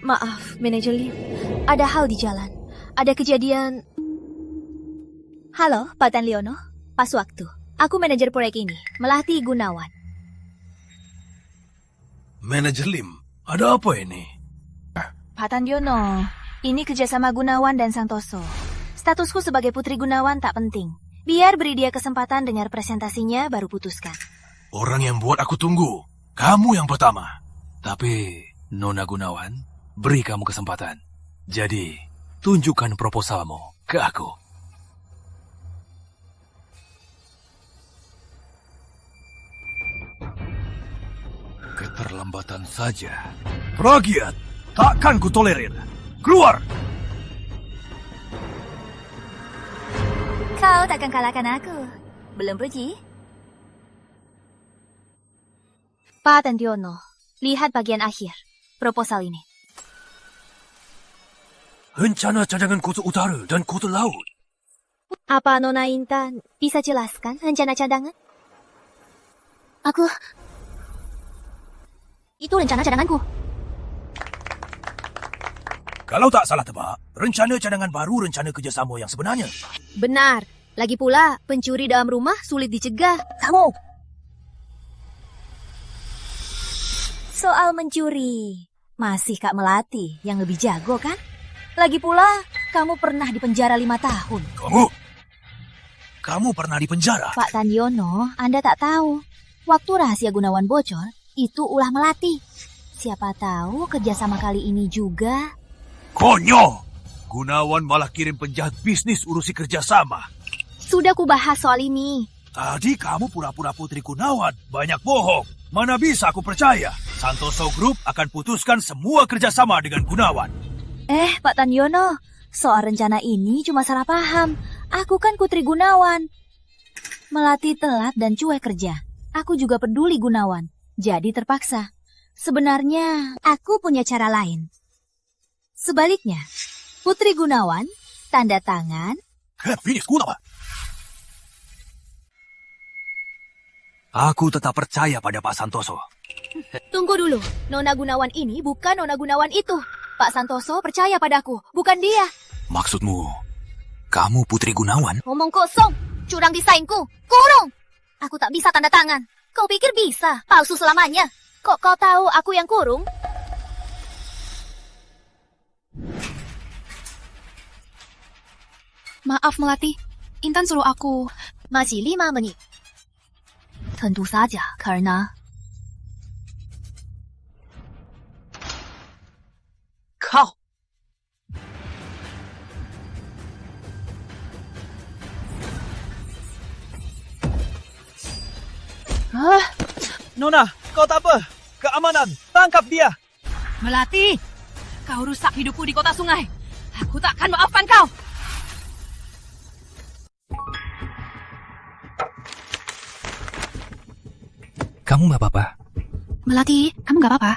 Maaf, Manajer Lim. Ada hal di jalan. Ada kejadian... Halo, Pak Tan Leono. Pas waktu. Aku manajer proyek ini, Melati Gunawan. Manajer Lim, ada apa ini? Pak Tan Leono, ini kerjasama Gunawan dan Santoso. Statusku sebagai Putri Gunawan tak penting. Biar beri dia kesempatan dengar presentasinya, baru putuskan. Orang yang buat aku tunggu, kamu yang pertama. Tapi, Nona Gunawan, beri kamu kesempatan. Jadi, tunjukkan proposalmu ke aku. Keterlambatan saja. Plagiat, takkan kutolerir. Keluar! Kau takkan kalahkan aku. Belum puji? Pak Tandiono, lihat bagian akhir proposal ini. Rencana cadangan kota utara dan kota laut. Apa Nona Intan bisa jelaskan rencana cadangan? Itu rencana cadanganku. Kalau tak salah tebak, rencana cadangan baru rencana kerjasama yang sebenarnya. Benar. Lagi pula, pencuri dalam rumah sulit dicegah. Kamu! Soal mencuri, masih Kak Melati yang lebih jago kan? Lagi pula, kamu pernah di penjara 5 tahun. Kamu pernah di penjara? Pak Tandiono, Anda tak tahu. Waktu rahasia Gunawan bocor, itu ulah Melati. Siapa tahu kerjasama kali ini juga. Konyol! Gunawan malah kirim penjahat bisnis urusi kerjasama. Sudah kubahas soal ini. Tadi kamu pura-pura Putri Gunawan. Banyak bohong. Mana bisa aku percaya? Santoso Group akan putuskan semua kerjasama dengan Gunawan. Pak Tandiono, soal rencana ini cuma salah paham. Aku kan Putri Gunawan. Melati telat dan cuek kerja. Aku juga peduli Gunawan. Jadi terpaksa. Sebenarnya, aku punya cara lain. Sebaliknya, Putri Gunawan, tanda tangan. Finish Gunawan. Aku tetap percaya pada Pak Santoso. Tunggu dulu, Nona Gunawan ini bukan Nona Gunawan itu. Pak Santoso percaya padaku, bukan dia. Maksudmu, kamu Putri Gunawan? Ngomong kosong, curang desainku, kurung. Aku tak bisa tanda tangan. Kau pikir bisa? Palsu selamanya. Kok kau tahu aku yang kurung? Maaf Melati, Intan suruh aku. Masih 5 menit. Tentu saja, karena kau. Nona, kau tak apa? Keamanan, tangkap dia. Melati, kau rusak hidupku di kota sungai. Aku tak akan maafkan kau. Kamu gak apa-apa? Melati, kamu gak apa-apa?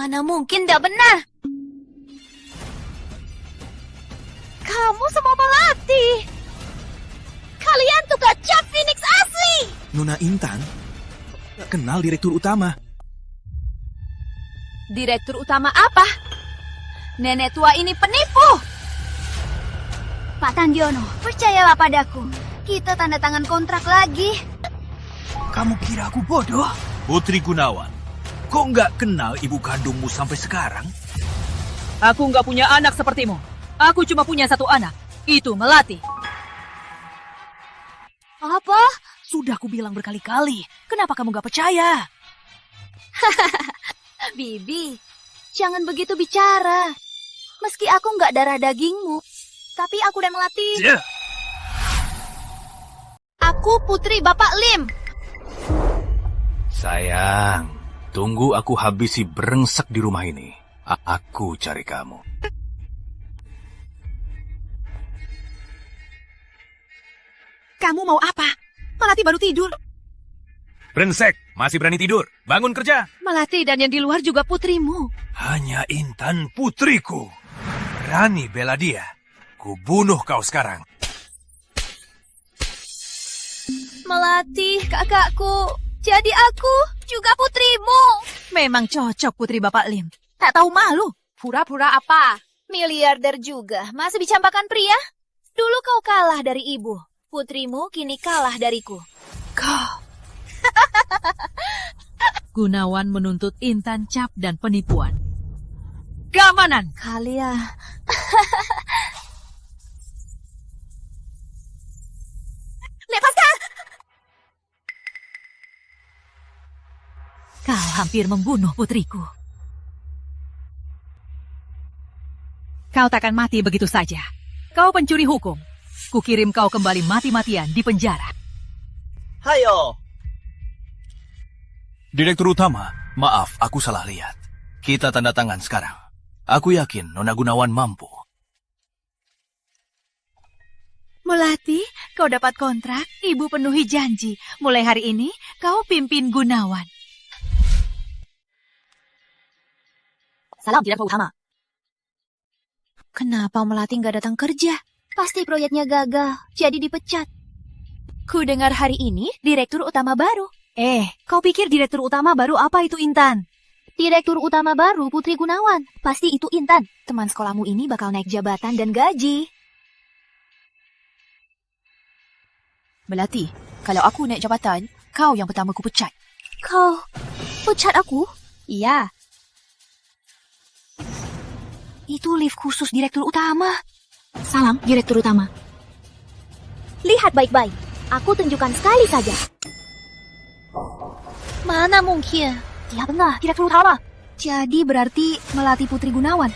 mana mungkin tidak benar. Kamu semua Melati. Kalian tuh gak Cap Phoenix asli. Nona Intan gak kenal direktur utama. Direktur utama apa? Nenek tua ini penipu. Pak Tandiono, percayalah padaku. Kita tanda tangan kontrak lagi. Kamu kira aku bodoh? Putri Gunawan, kok nggak kenal ibu kandungmu sampai sekarang? Aku nggak punya anak sepertimu. Aku cuma punya satu anak. Itu Melati. Apa? Sudah aku bilang berkali-kali. Kenapa kamu nggak percaya? Bibi, jangan begitu bicara. Meski aku nggak darah dagingmu, tapi aku dan Melati. Yeah. Aku putri Bapak Lim. Sayang, tunggu aku habisi brengsek di rumah ini. Aku cari kamu. Kamu mau apa? Melati baru tidur. Brengsek, masih berani tidur? Bangun kerja. Melati dan yang di luar juga putrimu. Hanya Intan putriku. Berani bela dia. Ku bunuh kau sekarang. Melati, kakakku. Jadi aku juga putrimu. Memang cocok putri Bapak Lim. Tak tahu malu. Pura-pura apa? Miliarder juga. Masih dicampakan pria? Dulu kau kalah dari ibu. Putrimu kini kalah dariku. Kau. Gunawan menuntut Intan cap dan penipuan. keamanan. Kalia. Lepaskan! Kau hampir membunuh putriku. Kau takkan mati begitu saja. Kau pencuri hukum. Kukirim kau kembali mati-matian di penjara. Hayo. Direktur Utama, maaf aku salah lihat. Kita tanda tangan sekarang. Aku yakin Nona Gunawan mampu. Melati, kau dapat kontrak, ibu penuhi janji. Mulai hari ini, kau pimpin Gunawan. Salam Direktur Utama. Kenapa Melati nggak datang kerja? Pasti proyeknya gagal, jadi dipecat. Ku dengar hari ini Direktur Utama baru. Kau pikir Direktur Utama baru apa itu, Intan? Direktur Utama baru Putri Gunawan. Pasti itu Intan. Teman sekolahmu ini bakal naik jabatan dan gaji. Melati, kalau aku naik jabatan, kau yang pertama ku pecat. Kau pecat aku? Iya. Itu lift khusus Direktur Utama. Salam, Direktur Utama. Lihat baik-baik. Aku tunjukkan sekali saja. Mana mungkin? Dia benar, Direktur Utama. Jadi berarti Melati Putri Gunawan.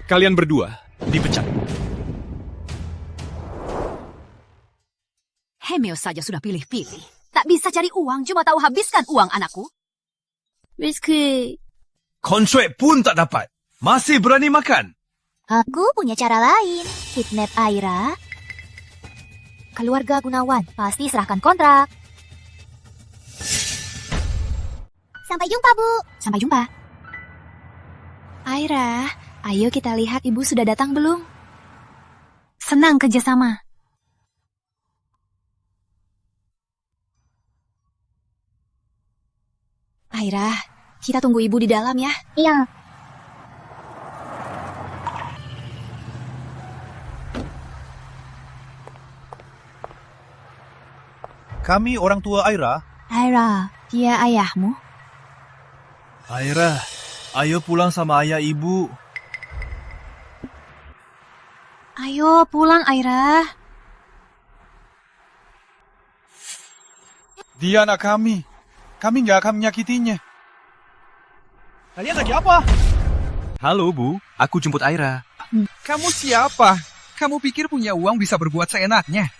Kalian berdua dipecat. Hemeo saja sudah pilih-pilih. Tak bisa cari uang, cuma tahu habiskan uang anakku. Rizky. Konsue pun tak dapat. Masih berani makan. Aku punya cara lain. Kidnap Aira. Keluarga Gunawan pasti serahkan kontrak. Sampai jumpa, Bu. Sampai jumpa. Aira, ayo kita lihat ibu sudah datang belum? Senang kerjasama. Aira, kita tunggu ibu di dalam ya. Iya. Kami orang tua Aira. Aira, dia ayahmu? Aira, ayo pulang sama ayah ibu. Ayo pulang, Aira. Dia anak kami. Kami nggak akan menyakitinya. Kalian lagi apa? Halo, Bu. Aku jemput Aira. Kamu siapa? Kamu pikir punya uang bisa berbuat seenaknya?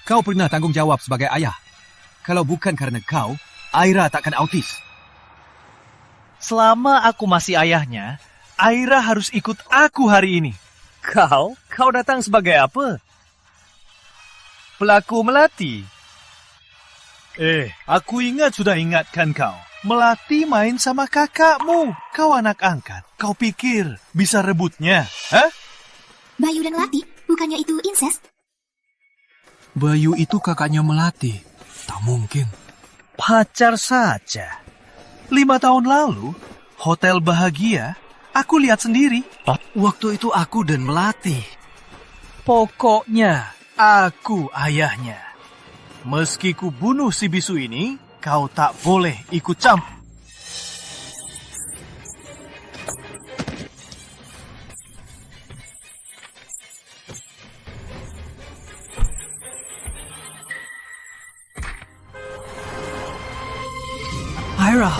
Kau pernah tanggung jawab sebagai ayah. Kalau bukan karena kau, Aira takkan autis. Selama aku masih ayahnya, Aira harus ikut aku hari ini. Kau datang sebagai apa? Pelaku Melati. Aku sudah ingatkan kau. Melati main sama kakakmu. Kau anak angkat. Kau pikir bisa rebutnya? Hah? Bayu dan Melati, bukannya itu incest? Bayu itu kakaknya Melati. Tak mungkin. Pacar saja. 5 tahun lalu, Hotel Bahagia, aku lihat sendiri. Waktu itu aku dan Melati. Pokoknya, aku ayahnya. Meski ku bunuh si bisu ini, kau tak boleh ikut campur. Aira.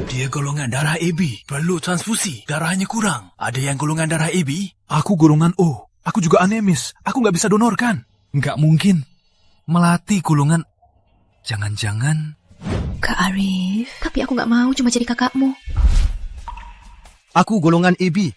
Dia golongan darah AB. Perlu transfusi. Darahnya kurang. Ada yang golongan darah AB? Aku golongan O. Aku juga anemis. Aku nggak bisa donorkan. Nggak mungkin. Melati golongan... Jangan-jangan... Kak Arif. Tapi aku nggak mau cuma jadi kakakmu. Aku golongan AB.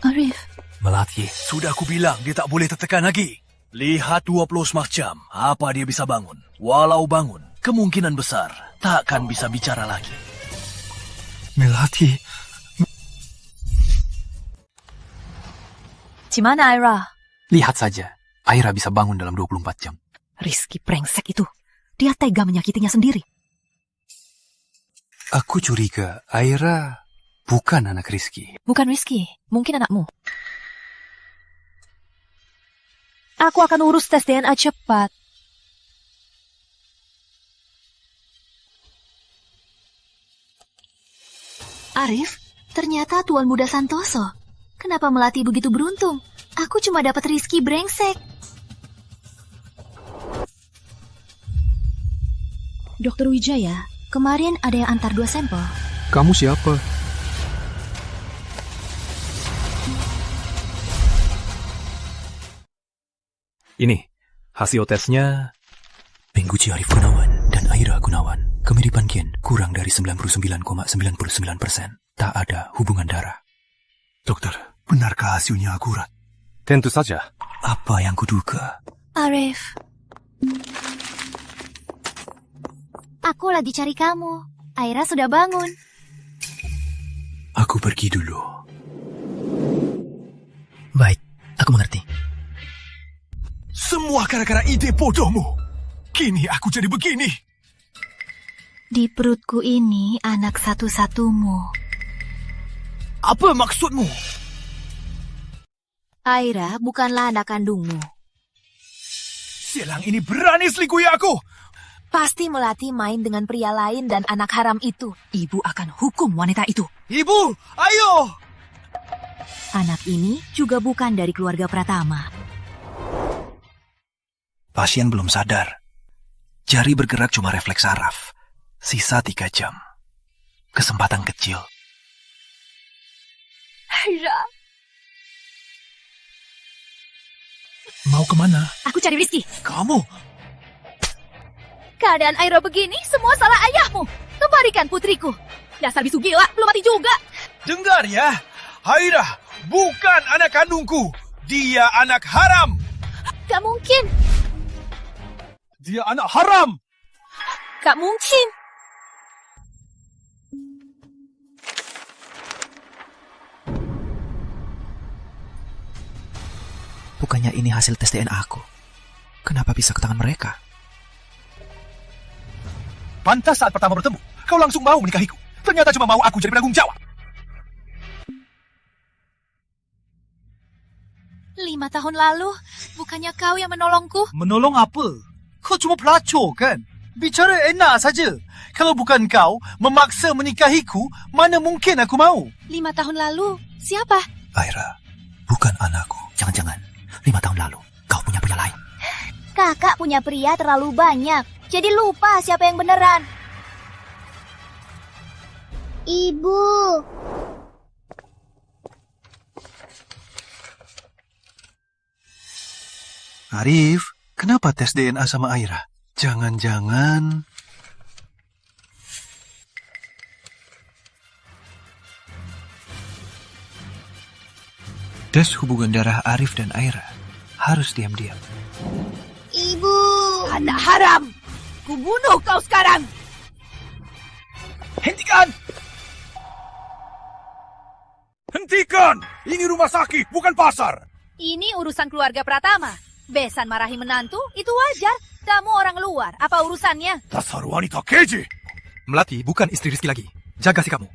Arif. Melati, sudah aku bilang dia tak boleh tertekan lagi. Lihat 20 jam, apa dia bisa bangun. Walau bangun, kemungkinan besar takkan bisa bicara lagi. Melati... Gimana, Aira? Lihat saja, Aira bisa bangun dalam 24 jam. Rizky brengsek itu. Dia tega menyakitinya sendiri. Aku curiga Aira bukan anak Rizky. Bukan Rizky, mungkin anakmu. Aku akan urus tes DNA cepat. Arif, ternyata Tuan Muda Santoso. Kenapa Melati begitu beruntung? Aku cuma dapat Rizky brengsek. Dokter Wijaya, kemarin ada yang antar 2 sampel. Kamu siapa? Ini, hasil tesnya... Pengguci Arif Gunawan dan Aira Gunawan. Kemiripan gen kurang dari 99,99%. Tak ada hubungan darah. Dokter, benarkah hasilnya akurat? Tentu saja. Apa yang kuduga? Arif. Aku lagi cari kamu. Aira sudah bangun. Aku pergi dulu. Baik, aku mengerti. Semua gara-gara ide bodohmu. Kini aku jadi begini. Di perutku ini anak satu-satumu. Apa maksudmu? Aira bukanlah anak kandungmu. Sialang ini berani selingkuhi aku. Pasti Melati main dengan pria lain dan anak haram itu. Ibu akan hukum wanita itu. Ibu, ayo! Anak ini juga bukan dari keluarga Pratama. Pasien belum sadar. Jari bergerak cuma refleks saraf. Sisa 3 jam. Kesempatan kecil. Aira. Mau kemana? Aku cari Rizky. Kamu? Keadaan Aira begini semua salah ayahmu. Kembalikan putriku. Dasar bisu gila, belum mati juga. Dengar ya, Aira bukan anak kandungku. Dia anak haram. Gak mungkin. Dia anak haram. Gak mungkin. Bukannya ini hasil tes DNA aku? Kenapa bisa ke tangan mereka? Pantas saat pertama bertemu, kau langsung mau menikahiku. Ternyata cuma mau aku jadi penanggung jawab. 5 tahun lalu, bukannya kau yang menolongku? Menolong apa? Kau cuma pelacur kan? Bicara enak saja. Kalau bukan kau memaksa menikahiku, mana mungkin aku mau? 5 tahun lalu, siapa? Aira, bukan anakku. Jangan-jangan 5 tahun lalu kau punya pria lain. Kakak punya pria terlalu banyak, jadi lupa siapa yang beneran. Ibu. Arif, kenapa tes DNA sama Aira? Jangan-jangan... Tes hubungan darah Arif dan Aira harus diam-diam. Ibu. Anak haram. Kubunuh kau sekarang. Hentikan! Hentikan! Ini rumah sakit, bukan pasar. Ini urusan keluarga Pratama. Besan marahi menantu, itu wajar. Kamu orang luar, apa urusannya? Dasar wanita keji. Melati bukan istri Rizky lagi. Jaga sikapmu.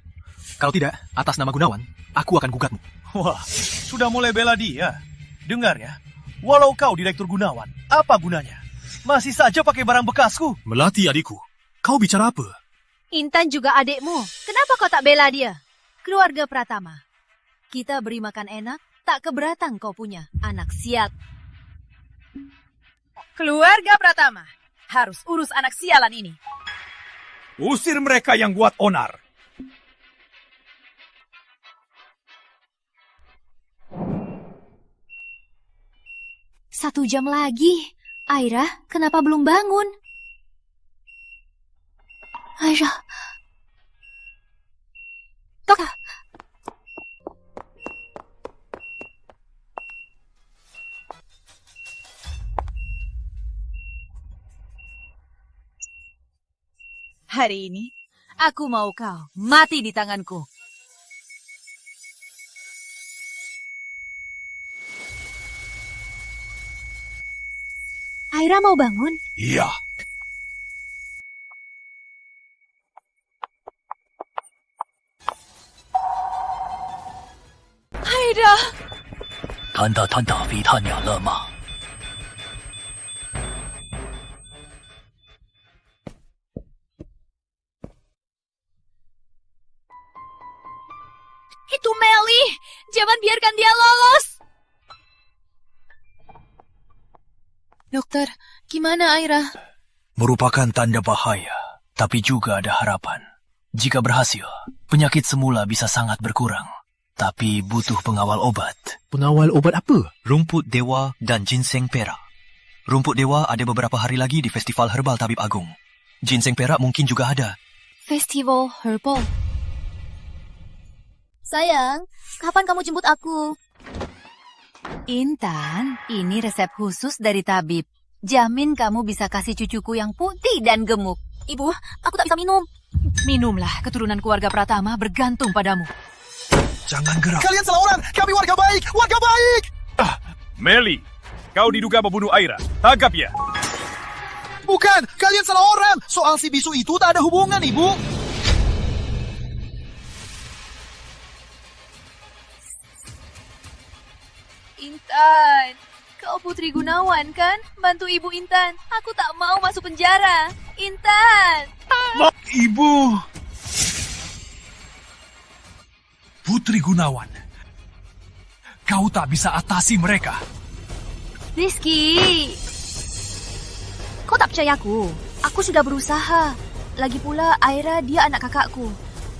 Kalau tidak, atas nama Gunawan, aku akan gugatmu. Wah, sudah mulai bela dia. Dengar ya, walau kau Direktur Gunawan, apa gunanya? Masih saja pakai barang bekasku. Melati adikku, kau bicara apa? Intan juga adikmu. Kenapa kau tak bela dia? Keluarga Pratama. Kita beri makan enak, tak keberatan kau punya anak sial. Keluarga Pratama harus urus anak sialan ini. Usir mereka yang buat onar. Satu jam lagi. Aira, kenapa belum bangun? Aira. Kak. Hari ini, aku mau kau mati di tanganku. Aira mau bangun? Iya. Aira. 谈到非他娘了吗？ Jangan biarkan dia lolos. Dokter, gimana Aira? Merupakan tanda bahaya, tapi juga ada harapan. Jika berhasil, penyakit semula bisa sangat berkurang. Tapi butuh pengawal obat. Pengawal obat apa? Rumput dewa dan ginseng perak. Rumput dewa ada beberapa hari lagi di Festival Herbal Tabib Agung. Ginseng perak mungkin juga ada. Festival Herbal. Sayang, kapan kamu jemput aku? Intan, ini resep khusus dari tabib. Jamin kamu bisa kasih cucuku yang putih dan gemuk. Ibu, aku tak bisa minum. Minumlah, keturunan keluarga Pratama bergantung padamu. Jangan gerak. Kalian salah orang. Kami warga baik. Warga baik. Meli, kau diduga membunuh Aira. Tangkap ya. Bukan. Kalian salah orang. Soal si bisu itu tak ada hubungan, Ibu. Intan, kau Putri Gunawan kan? Bantu Ibu Intan. Aku tak mau masuk penjara. Intan. Ibu. Putri Gunawan. Kau tak bisa atasi mereka. Rizky. Kau tak percaya aku? Aku sudah berusaha. Lagi pula Aira dia anak kakakku.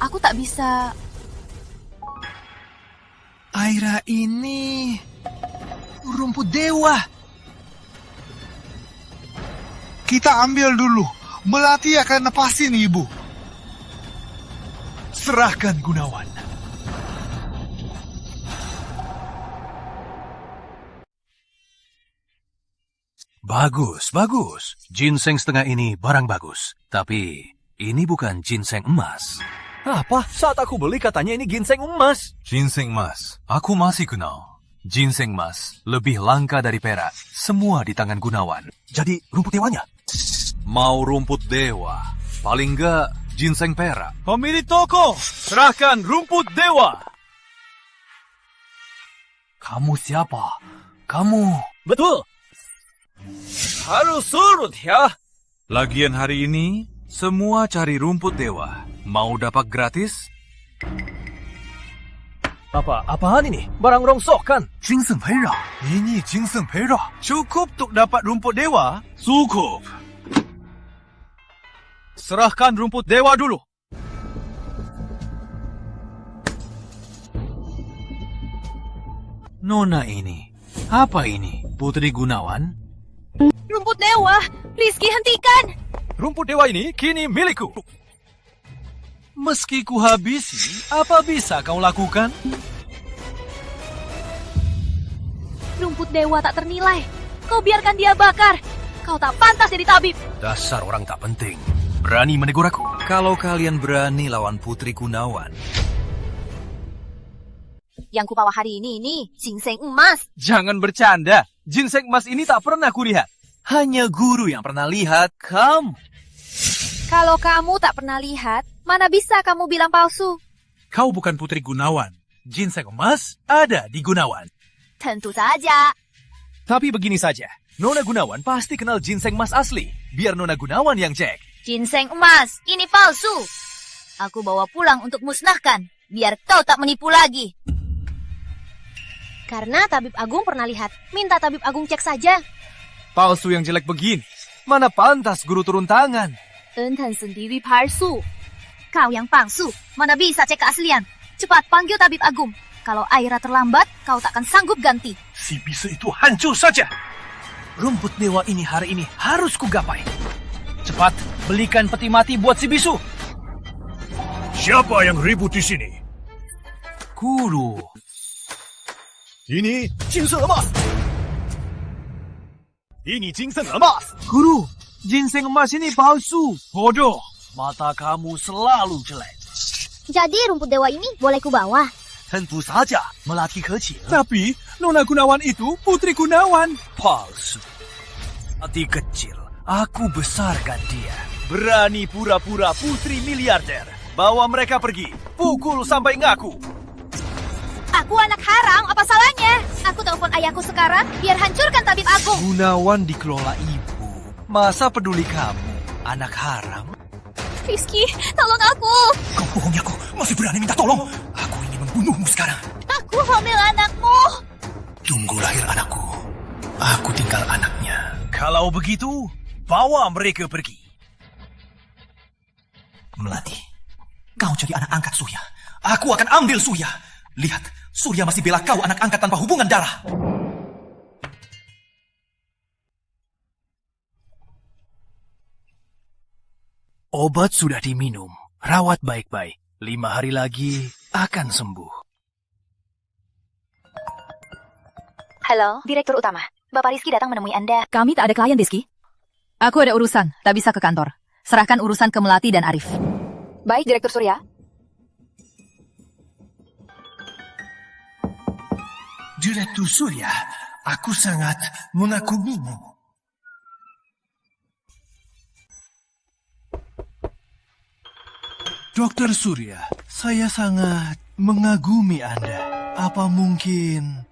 Aku tak bisa. Aira ini rumput dewa. Kita ambil dulu. Melati akan lepasin Ibu. Serahkan Gunawan. Bagus, bagus. Ginseng setengah ini barang bagus. Tapi ini bukan ginseng emas. Apa? Saat aku beli katanya ini ginseng emas. Ginseng emas, aku masih kenal. Ginseng emas lebih langka dari perak. Semua di tangan Gunawan. Jadi rumput dewanya? Mau rumput dewa, paling enggak ginseng perak. Pemilik toko, serahkan rumput dewa. Kamu siapa? Kamu... Betul. Harus surut ya. Lagian hari ini, semua cari rumput dewa. Mau dapat gratis? Apaan ini? Barang rongsokan. Ginseng perak. Ini ginseng perak. Cukup untuk dapat rumput dewa? Cukup. Serahkan rumput dewa dulu. Nona ini, apa ini? Putri Gunawan? Rumput dewa. Rizky, hentikan. Rumput dewa ini kini milikku. Meski ku habisi, apa bisa kau lakukan? Rumput dewa tak ternilai. Kau biarkan dia bakar. Kau tak pantas jadi tabib. Dasar orang tak penting. Berani menegur aku? Kalau kalian berani lawan Putri Gunawan. Yang ku bawa hari ini ginseng emas. Jangan bercanda. Ginseng emas ini tak pernah kulihat. Hanya guru yang pernah lihat. Kamu. Kalau kamu tak pernah lihat, mana bisa kamu bilang palsu? Kau bukan Putri Gunawan. Ginseng emas ada di Gunawan. Tentu saja. Tapi begini saja. Nona Gunawan pasti kenal ginseng emas asli. Biar Nona Gunawan yang cek. Ginseng emas, ini palsu. Aku bawa pulang untuk musnahkan, biar kau tak menipu lagi. Karena Tabib Agung pernah lihat. Minta Tabib Agung cek saja. Palsu yang jelek begini. Mana pantas guru turun tangan. Enten sendiri palsu. Kau yang palsu, mana bisa cek keaslian. Cepat panggil Tabib Agung. Kalau Aira terlambat, kau takkan sanggup ganti. Si bisu itu hancur saja. Rumput dewa ini hari ini harus kugapai. Cepat, belikan peti mati buat si bisu. Siapa yang ribut di sini? Guru. Ini ginseng emas. Ini ginseng emas. Guru, ginseng emas ini palsu. Bodoh, mata kamu selalu jelek. Jadi rumput dewa ini boleh kubawa? Tentu saja, melati kecil. Tapi Nona Gunawan itu Putri Gunawan. Palsu. Melati kecil. Aku besarkan dia. Berani pura-pura putri miliarder. Bawa mereka pergi. Pukul sampai ngaku. Aku anak haram, apa salahnya? Aku telepon ayahku sekarang, biar hancurkan Tabib Agung. Gunawan dikelola ibu. Masa peduli kamu, anak haram? Rizky, tolong aku. Kau bohongi aku, masih berani minta tolong. Aku ingin membunuhmu sekarang. Aku hamil anakmu. Tunggu lahir anakku. Aku tinggal anaknya. Kalau begitu, bawa mereka pergi. Melati, kau jadi anak angkat Surya. Aku akan ambil Surya. Lihat, Surya masih bela kau anak angkat tanpa hubungan darah. Obat sudah diminum. Rawat baik-baik. 5 hari lagi akan sembuh. Halo, Direktur Utama. Bapak Rizky datang menemui Anda. Kami tak ada klien, Rizky. Aku ada urusan, tak bisa ke kantor. Serahkan urusan ke Melati dan Arif. Baik, Direktur Surya. Direktur Surya, aku sangat mengagumimu. Dokter Surya, saya sangat mengagumi Anda. Apa mungkin...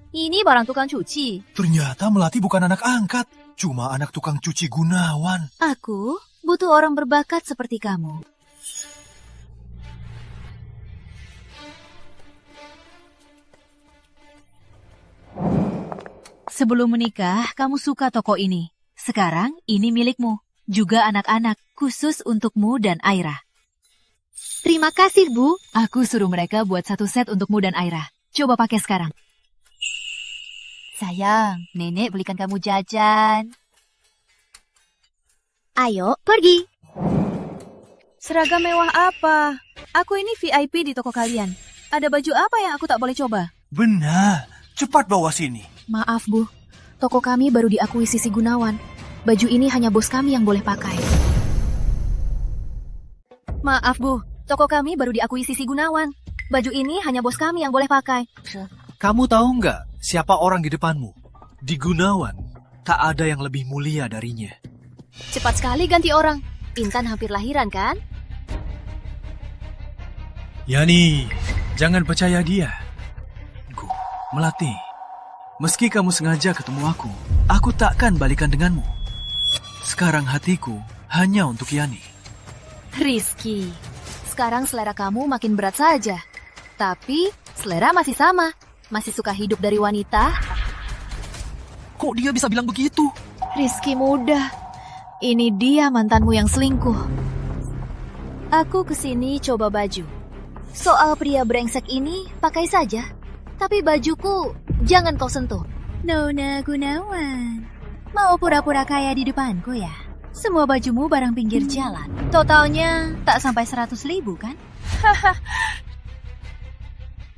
Ini barang tukang cuci. Ternyata Melati bukan anak angkat, cuma anak tukang cuci Gunawan. Aku butuh orang berbakat seperti kamu. Sebelum menikah, kamu suka toko ini. Sekarang, ini milikmu. Juga anak-anak, khusus untukmu dan Aira. Terima kasih, Bu. Aku suruh mereka buat 1 set untukmu dan Aira. Coba pakai sekarang. Sayang, nenek belikan kamu jajan. Ayo, pergi. Seragam mewah apa? Aku ini VIP di toko kalian. Ada baju apa yang aku tak boleh coba? Benar, cepat bawa sini. Maaf, Bu. Toko kami baru diakuisisi Gunawan. Baju ini hanya bos kami yang boleh pakai. Maaf, Bu. Toko kami baru diakuisisi Gunawan. Baju ini hanya bos kami yang boleh pakai. Kamu tahu nggak siapa orang di depanmu? Di Gunawan, tak ada yang lebih mulia darinya. Cepat sekali ganti orang. Intan hampir lahiran, kan? Yani, jangan percaya dia. Melati, meski kamu sengaja ketemu aku takkan balikan denganmu. Sekarang hatiku hanya untuk Yani. Rizky, sekarang selera kamu makin berat saja. Tapi selera masih sama. Masih suka hidup dari wanita. Kok dia bisa bilang begitu? Rizky muda. Ini dia mantanmu yang selingkuh. Aku kesini coba baju. Soal pria brengsek ini, pakai saja. Tapi bajuku, jangan kau sentuh. Nona Gunawan, mau pura-pura kaya di depanku ya? Semua bajumu barang pinggir jalan. Totalnya tak sampai 100.000 kan?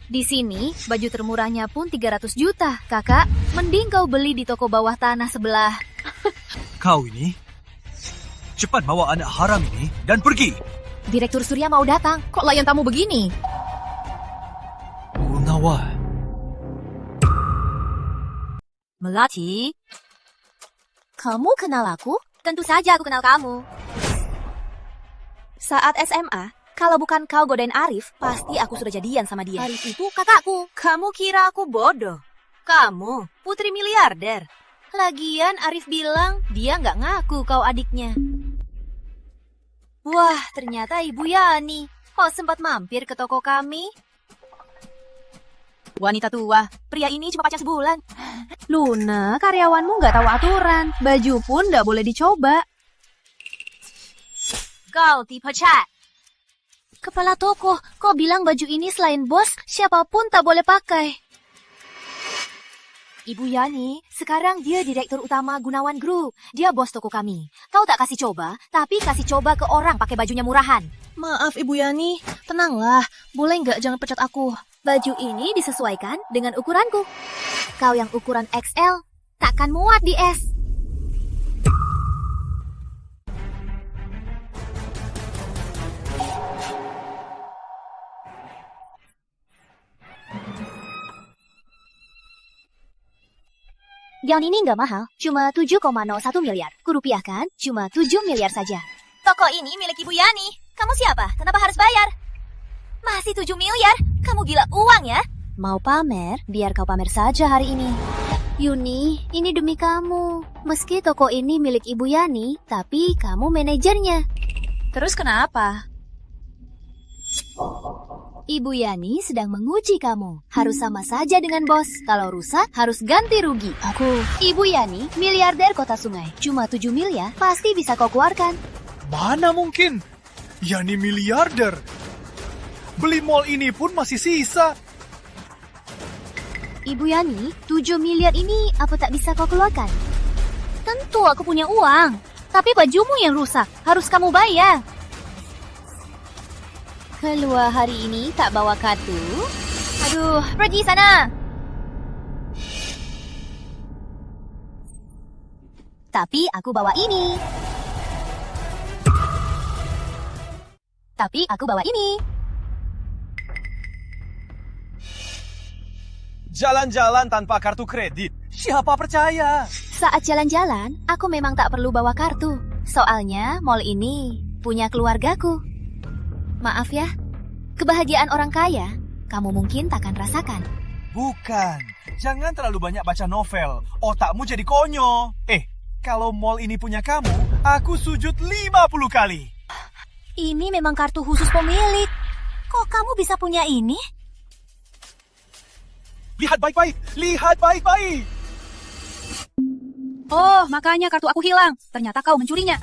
Di sini, baju termurahnya pun 300 juta, kakak. Mending kau beli di toko bawah tanah sebelah. Kau ini, cepat bawa anak haram ini dan pergi. Direktur Surya mau datang, kok layan tamu begini? Gunawan. Melati, kamu kenal aku? Tentu saja aku kenal kamu. Saat SMA, kalau bukan kau godain Arif, pasti aku sudah jadian sama dia. Arif itu kakakku. Kamu kira aku bodoh? Kamu putri miliarder. Lagian Arif bilang dia nggak ngaku kau adiknya. Wah, ternyata Ibu Yani. Kok sempat mampir ke toko kami? Wanita tua, pria ini cuma pacar sebulan. Luna, karyawanmu nggak tahu aturan. Baju pun nggak boleh dicoba. Kau dipecat. Kepala toko, kau bilang baju ini selain bos, siapapun tak boleh pakai. Ibu Yani, sekarang dia direktur utama Gunawan Group. Dia bos toko kami. Kau tak kasih coba, tapi kasih coba ke orang pakai bajunya murahan. Maaf Ibu Yani, tenanglah. Boleh nggak jangan pecat aku? Baju ini disesuaikan dengan ukuranku. Kau yang ukuran XL, takkan muat di S. Yang ini nggak mahal, cuma 7,01 miliar. Kurupiahkan, cuma 7 miliar saja. Toko ini milik Ibu Yani. Kamu siapa? Kenapa harus bayar? Masih 7 miliar? Kamu gila uang ya? Mau pamer? Biar kau pamer saja hari ini. Yuni, ini demi kamu. Meski toko ini milik Ibu Yani, tapi kamu manajernya. Terus kenapa? Ibu Yani sedang menguji kamu. Harus sama saja dengan bos. Kalau rusak, harus ganti rugi. Ibu Yani, miliarder kota sungai. Cuma 7 miliar, pasti bisa kau keluarkan. Mana mungkin? Yani miliarder. Beli mall ini pun masih sisa. Ibu Yani, 7 miliar ini apa tak bisa kau keluarkan? Tentu aku punya uang. Tapi bajumu yang rusak, harus kamu bayar. Keluar hari ini tak bawa kartu? Aduh, pergi sana. Tapi aku bawa ini. Jalan-jalan tanpa kartu kredit. Siapa percaya? Saat jalan-jalan, aku memang tak perlu bawa kartu. Soalnya mall ini punya keluargaku. Maaf ya, kebahagiaan orang kaya, kamu mungkin takkan rasakan. Bukan, jangan terlalu banyak baca novel. Otakmu jadi konyol. Kalau mall ini punya kamu, aku sujud 50 kali. Ini memang kartu khusus pemilik. Kok kamu bisa punya ini? Lihat baik-baik, lihat baik-baik. Oh, makanya kartu aku hilang. Ternyata kau mencurinya.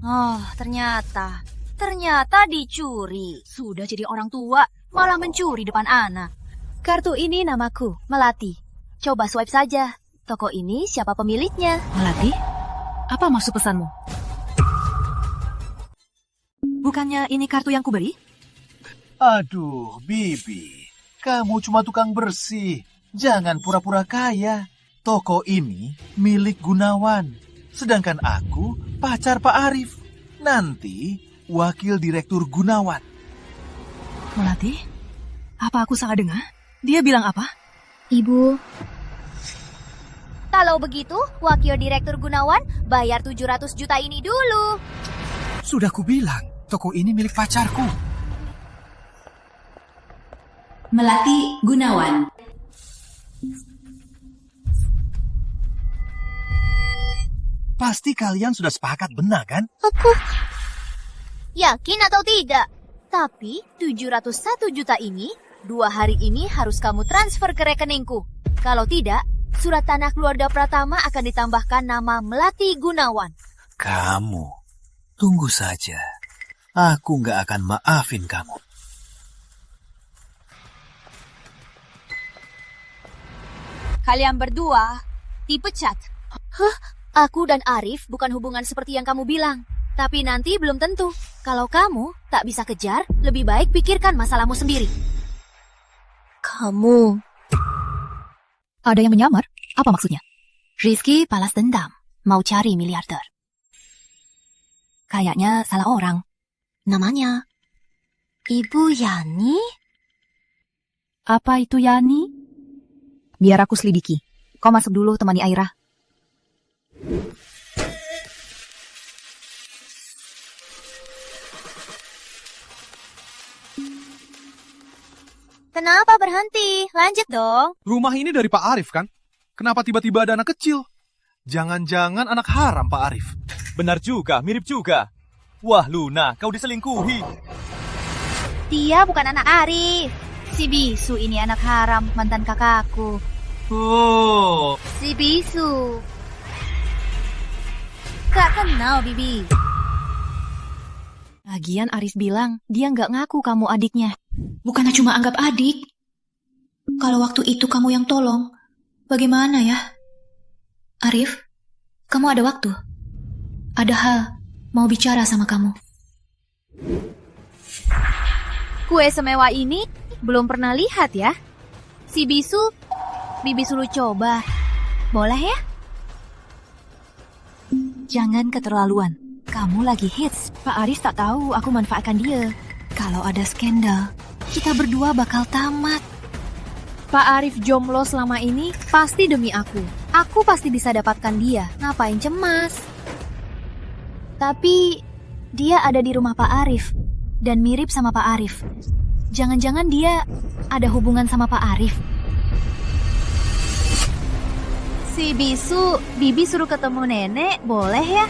Oh, ternyata dicuri. Sudah jadi orang tua, malah mencuri depan anak. Kartu ini namaku, Melati. Coba swipe saja. Toko ini siapa pemiliknya? Melati? Apa maksud pesanmu? Bukannya ini kartu yang kuberi? Aduh, Bibi. Kamu cuma tukang bersih. Jangan pura-pura kaya. Toko ini milik Gunawan. Sedangkan aku pacar Pak Arif. Nanti wakil direktur Gunawan. Melati? Apa aku salah dengar? Dia bilang apa? Ibu. Kalau begitu, wakil direktur Gunawan bayar 700 juta ini dulu. Sudah kubilang, toko ini milik pacarku. Melati Gunawan. Pasti kalian sudah sepakat benar kan? Aku yakin atau tidak? Tapi 701 juta ini 2 hari ini harus kamu transfer ke rekeningku. Kalau tidak, surat tanah keluarga Pratama akan ditambahkan nama Melati Gunawan. Kamu, tunggu saja. Aku nggak akan maafin kamu. Kalian berdua dipecat. Aku dan Arif bukan hubungan seperti yang kamu bilang. Tapi nanti belum tentu. Kalau kamu tak bisa kejar, lebih baik pikirkan masalahmu sendiri. Kamu... Ada yang menyamar? Apa maksudnya? Rizky balas dendam. Mau cari miliarder. Kayaknya salah orang. Namanya Ibu Yani? Apa itu Yani? Biar aku selidiki. Kau masuk dulu temani Aira. Kenapa berhenti? Lanjut dong. Rumah ini dari Pak Arif kan? Kenapa tiba-tiba ada anak kecil? Jangan-jangan anak haram Pak Arif. Benar juga, mirip juga. Wah Luna, kau diselingkuhi. Dia bukan anak Arif. Si Bisu ini anak haram, mantan kakakku. Oh. Si Bisu. Gak kenal, Bibi. Lagian Aris bilang dia nggak ngaku kamu adiknya. Bukannya cuma anggap adik. Kalau waktu itu kamu yang tolong, bagaimana ya? Arif, kamu ada waktu? Ada hal mau bicara sama kamu. Kue semewah ini belum pernah lihat ya. Si Bisu, Bibi suruh coba. Boleh ya? Jangan keterlaluan. Kamu lagi hits. Pak Aris tak tahu aku manfaatkan dia. Kalau ada skandal, kita berdua bakal tamat. Pak Arif jomblo selama ini pasti demi aku. Aku pasti bisa dapatkan dia. Ngapain cemas? Tapi dia ada di rumah Pak Arif dan mirip sama Pak Arif. Jangan-jangan dia ada hubungan sama Pak Arif. Si Bisu, Bibi suruh ketemu nenek, boleh ya?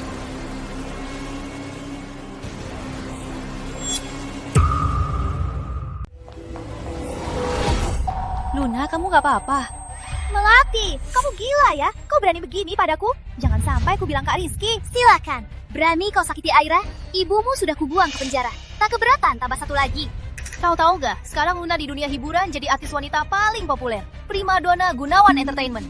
kamu gak apa-apa? Melati, kamu gila ya? Kau berani begini padaku? Jangan sampai ku bilang Kak Rizky. Silakan. Berani kau sakiti Aira? Ibumu sudah kubuang ke penjara. Tak keberatan tambah satu lagi. Kau tahu gak, sekarang Luna di dunia hiburan jadi artis wanita paling populer. Primadona Gunawan Entertainment.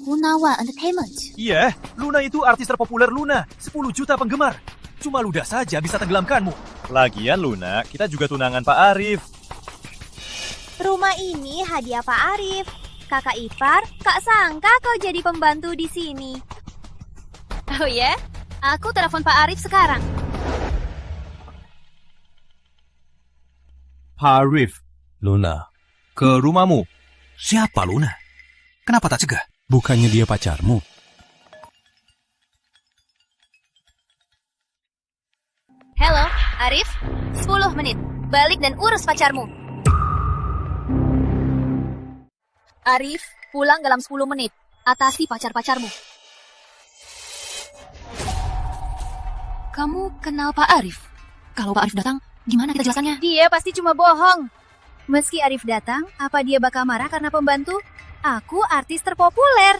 Gunawan Entertainment? Iya, Luna itu artis terpopuler Luna. 10 juta penggemar. Cuma ludah saja bisa tenggelamkanmu. Lagian Luna, kita juga tunangan Pak Arif. Rumah ini hadiah Pak Arif. Kakak ipar, Kak sangka kau jadi pembantu di sini. Oh ya? Aku telepon Pak Arif sekarang. Pak Arif. Luna. Ke rumahmu. Siapa Luna? Kenapa tak cegah? Bukannya dia pacarmu? Halo, Arif. 10 menit. Balik dan urus pacarmu. Arif, pulang dalam 10 menit. Atasi pacar-pacarmu. Kamu kenal Pak Arif? Kalau Pak Arif datang, gimana kita jelasannya? Dia pasti cuma bohong. Meski Arif datang, apa dia bakal marah karena pembantu? Aku artis terpopuler.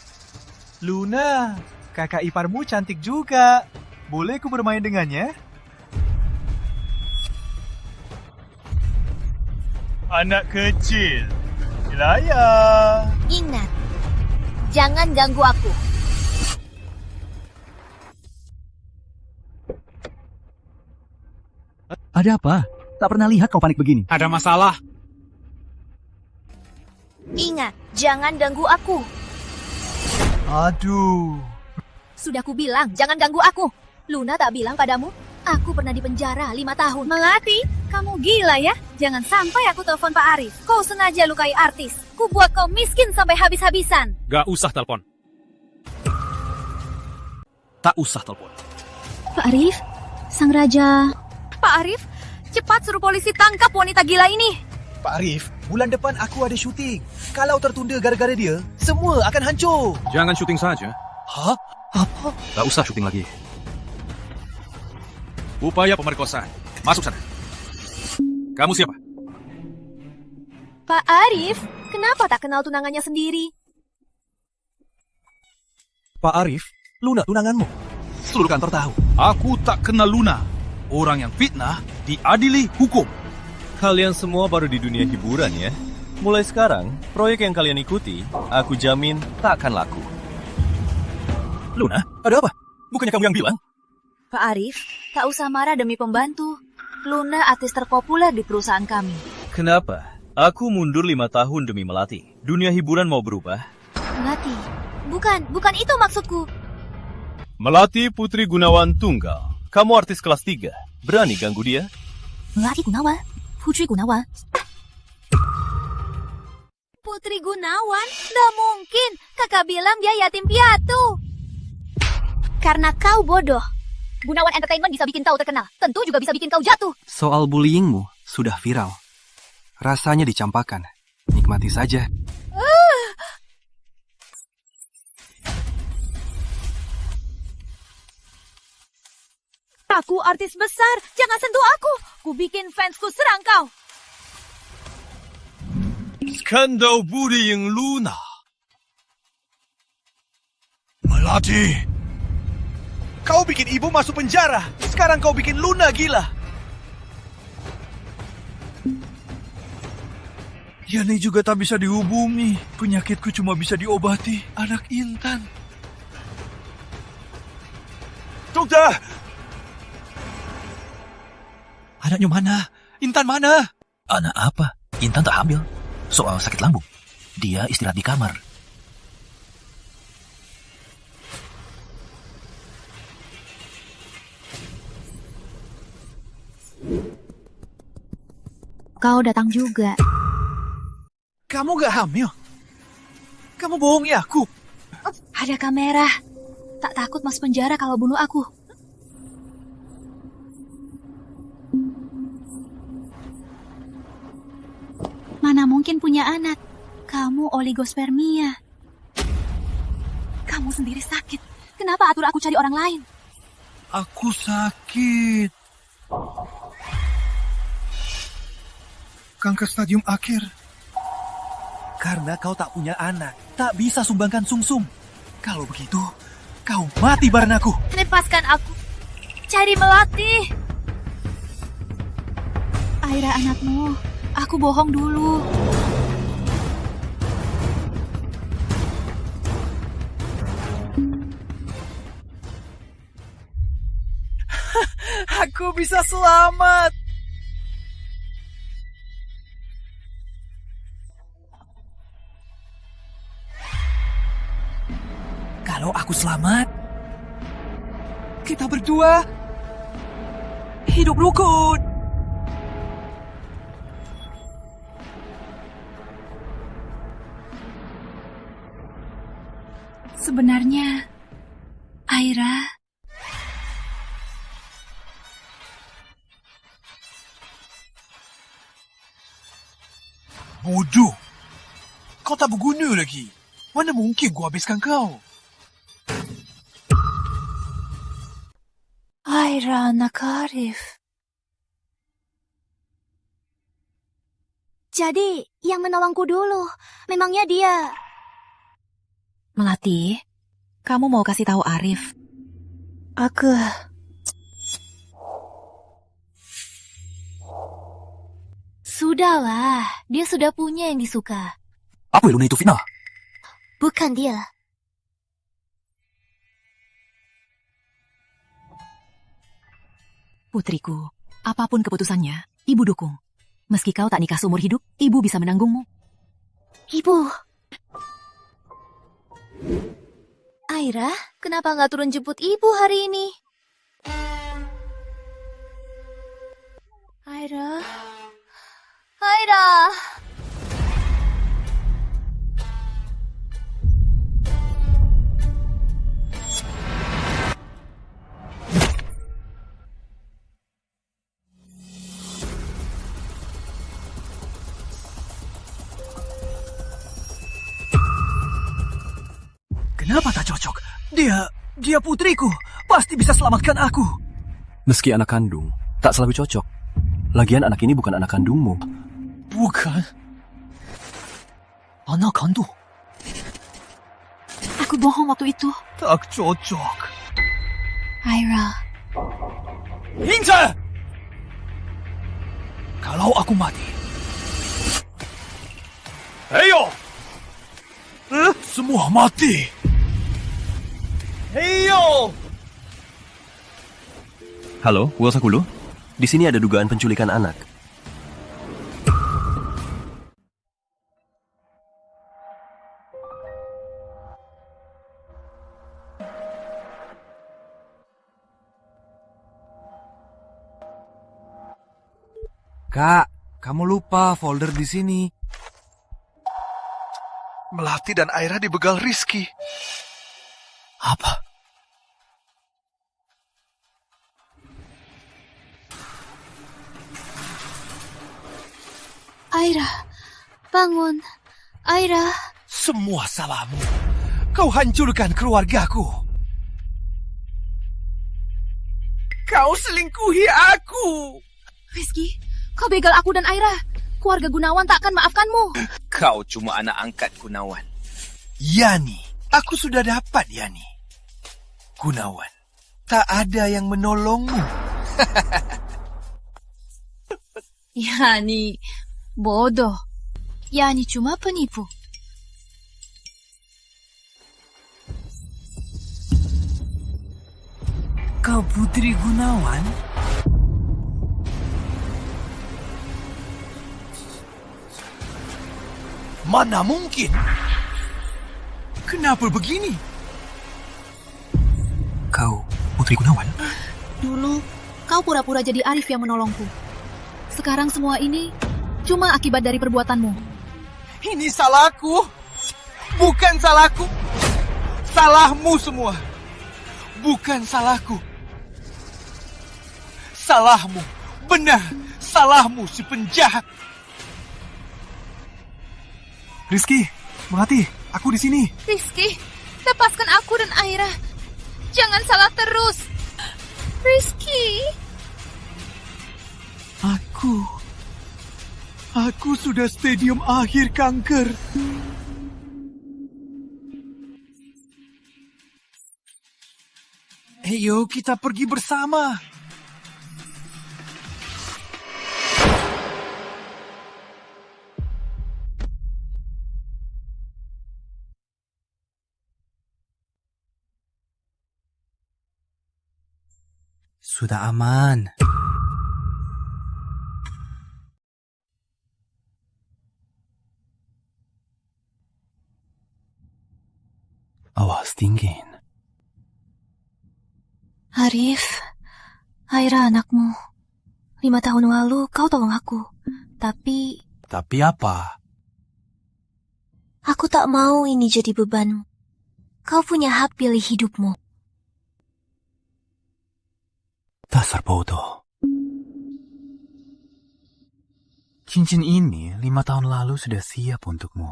Luna, kakak iparmu cantik juga. Boleh ku bermain dengannya? Anak kecil. Wilayah. Ingat, jangan ganggu aku. Ada apa? Tak pernah lihat kau panik begini. Ada masalah. Ingat, jangan ganggu aku. Aduh. Sudah ku bilang, jangan ganggu aku. Luna tak bilang padamu? Aku pernah di penjara 5 tahun. Melati, kamu gila ya? Jangan sampai aku telepon Pak Arif. Kau sengaja lukai artis. Ku buat kau miskin sampai habis-habisan. Gak usah telepon. Tak usah telepon. Pak Arif, sang raja... Pak Arif, cepat suruh polisi tangkap wanita gila ini. Pak Arif, bulan depan aku ada syuting. Kalau tertunda gara-gara dia, semua akan hancur. Jangan syuting saja. Hah? Apa? Tak usah syuting lagi. Upaya pemerkosaan. Masuk sana. Kamu siapa? Pak Arif, kenapa tak kenal tunangannya sendiri? Pak Arif, Luna tunanganmu. Seluruh kantor tahu. Aku tak kenal Luna. Orang yang fitnah diadili hukum. Kalian semua baru di dunia hiburan ya. Mulai sekarang, proyek yang kalian ikuti, aku jamin tak akan laku. Luna, ada apa? Bukannya kamu yang bilang? Pak Arif, tak usah marah demi pembantu. Luna artis terpopuler di perusahaan kami. Kenapa? Aku mundur 5 tahun demi Melati. Dunia hiburan mau berubah. Melati, bukan itu maksudku. Melati Putri Gunawan Tunggal. Kamu artis kelas 3. Berani ganggu dia? Melati Gunawan, Putri Gunawan. Putri Gunawan? Nggak mungkin. Kakak bilang dia yatim piatu. Karena kau bodoh. Gunawan Entertainment bisa bikin kau terkenal. Tentu juga bisa bikin kau jatuh. Soal bullyingmu sudah viral. Rasanya dicampakkan. Nikmati saja. Aku artis besar. Jangan sentuh aku. Ku bikin fansku serang kau. Skandal bullying Luna. Melati. Kau bikin ibu masuk penjara. Sekarang kau bikin Luna gila. Yani juga tak bisa dihubungi. Penyakitku cuma bisa diobati. Anak Intan. Dokter! Anaknya mana? Intan mana? Anak apa? Intan tak hamil. Soal sakit lambung. Dia istirahat di kamar. Kau datang juga. Kamu gak hamil? Kamu bohongi aku. Ada kamera. Tak takut masuk penjara kalau bunuh aku. Mana mungkin punya anak? Kamu oligospermia. Kamu sendiri sakit. Kenapa atur aku cari orang lain? Aku sakit. Kanker stadium akhir. Karena kau tak punya anak, tak bisa sumbangkan sumsum. Kalau begitu, kau mati bareng aku. Lepaskan aku. Cari Melati. Aira anakmu, aku bohong dulu. Aku bisa selamat. Kalau aku selamat, kita berdua hidup rukun. Sebenarnya, Aira... Bodoh. Kau tak berguna lagi. Mana mungkin ku habiskan kau? Aira anak Arif. Jadi, yang menolongku dulu, memangnya dia... Melati, kamu mau kasih tahu Arif? Aku... Sudahlah, dia sudah punya yang disuka. Apa Luna itu fitnah? Bukan dia. Putriku, apapun keputusannya, ibu dukung. Meski kau tak nikah seumur hidup, ibu bisa menanggungmu. Ibu. Aira, kenapa nggak turun jemput ibu hari ini? Aira. Aira. Kenapa tak cocok? Dia putriku. Pasti bisa selamatkan aku. Meski anak kandung, tak selalu cocok. Lagian anak ini bukan anak kandungmu. Bukan. Anak kandung. Aku bohong waktu itu. Tak cocok. Aira. Hinta! Kalau aku mati. Heyo! Semua mati. Heyo! Halo, Wosakulo? Di sini ada dugaan penculikan anak. Kak, kamu lupa folder di sini. Melati dan Aira dibegal Rizky. Apa? Aira, bangun. Aira. Semua salahmu. Kau hancurkan keluargaku. Kau selingkuhi aku. Rizky, kau begal aku dan Aira. Keluarga Gunawan tak akan maafkanmu. Kau cuma anak angkat Gunawan. Yani, aku sudah dapat Yani. Gunawan, tak ada yang menolongmu. Yani, bodoh. Yani cuma penipu. Kau putri Gunawan? Mana mungkin? Kenapa begini? Kau putri Gunawan? Dulu, kau pura-pura jadi Arif yang menolongku. Sekarang semua ini cuma akibat dari perbuatanmu. Ini salahku. Bukan salahku. Salahmu semua. Bukan salahku. Salahmu. Benar. Salahmu si penjahat. Rizky, Melati, aku di sini. Rizky, lepaskan aku dan Aira. Jangan salah terus. Rizky. Aku sudah stadium akhir kanker. Ayo, kita pergi bersama. Sudah aman. Awas dingin. Arif, Aira anakmu. 5 tahun lalu kau tolong aku. Tapi apa? Aku tak mau ini jadi bebanmu. Kau punya hak pilih hidupmu. Dasar bodoh. Cincin ini 5 tahun lalu sudah siap untukmu.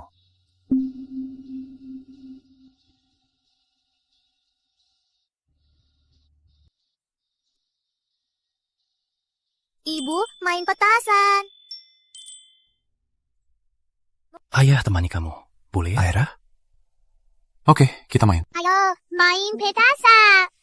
Ibu, main petasan. Ayah temani kamu. Boleh, Aira? Oke, kita main. Ayo, main petasan.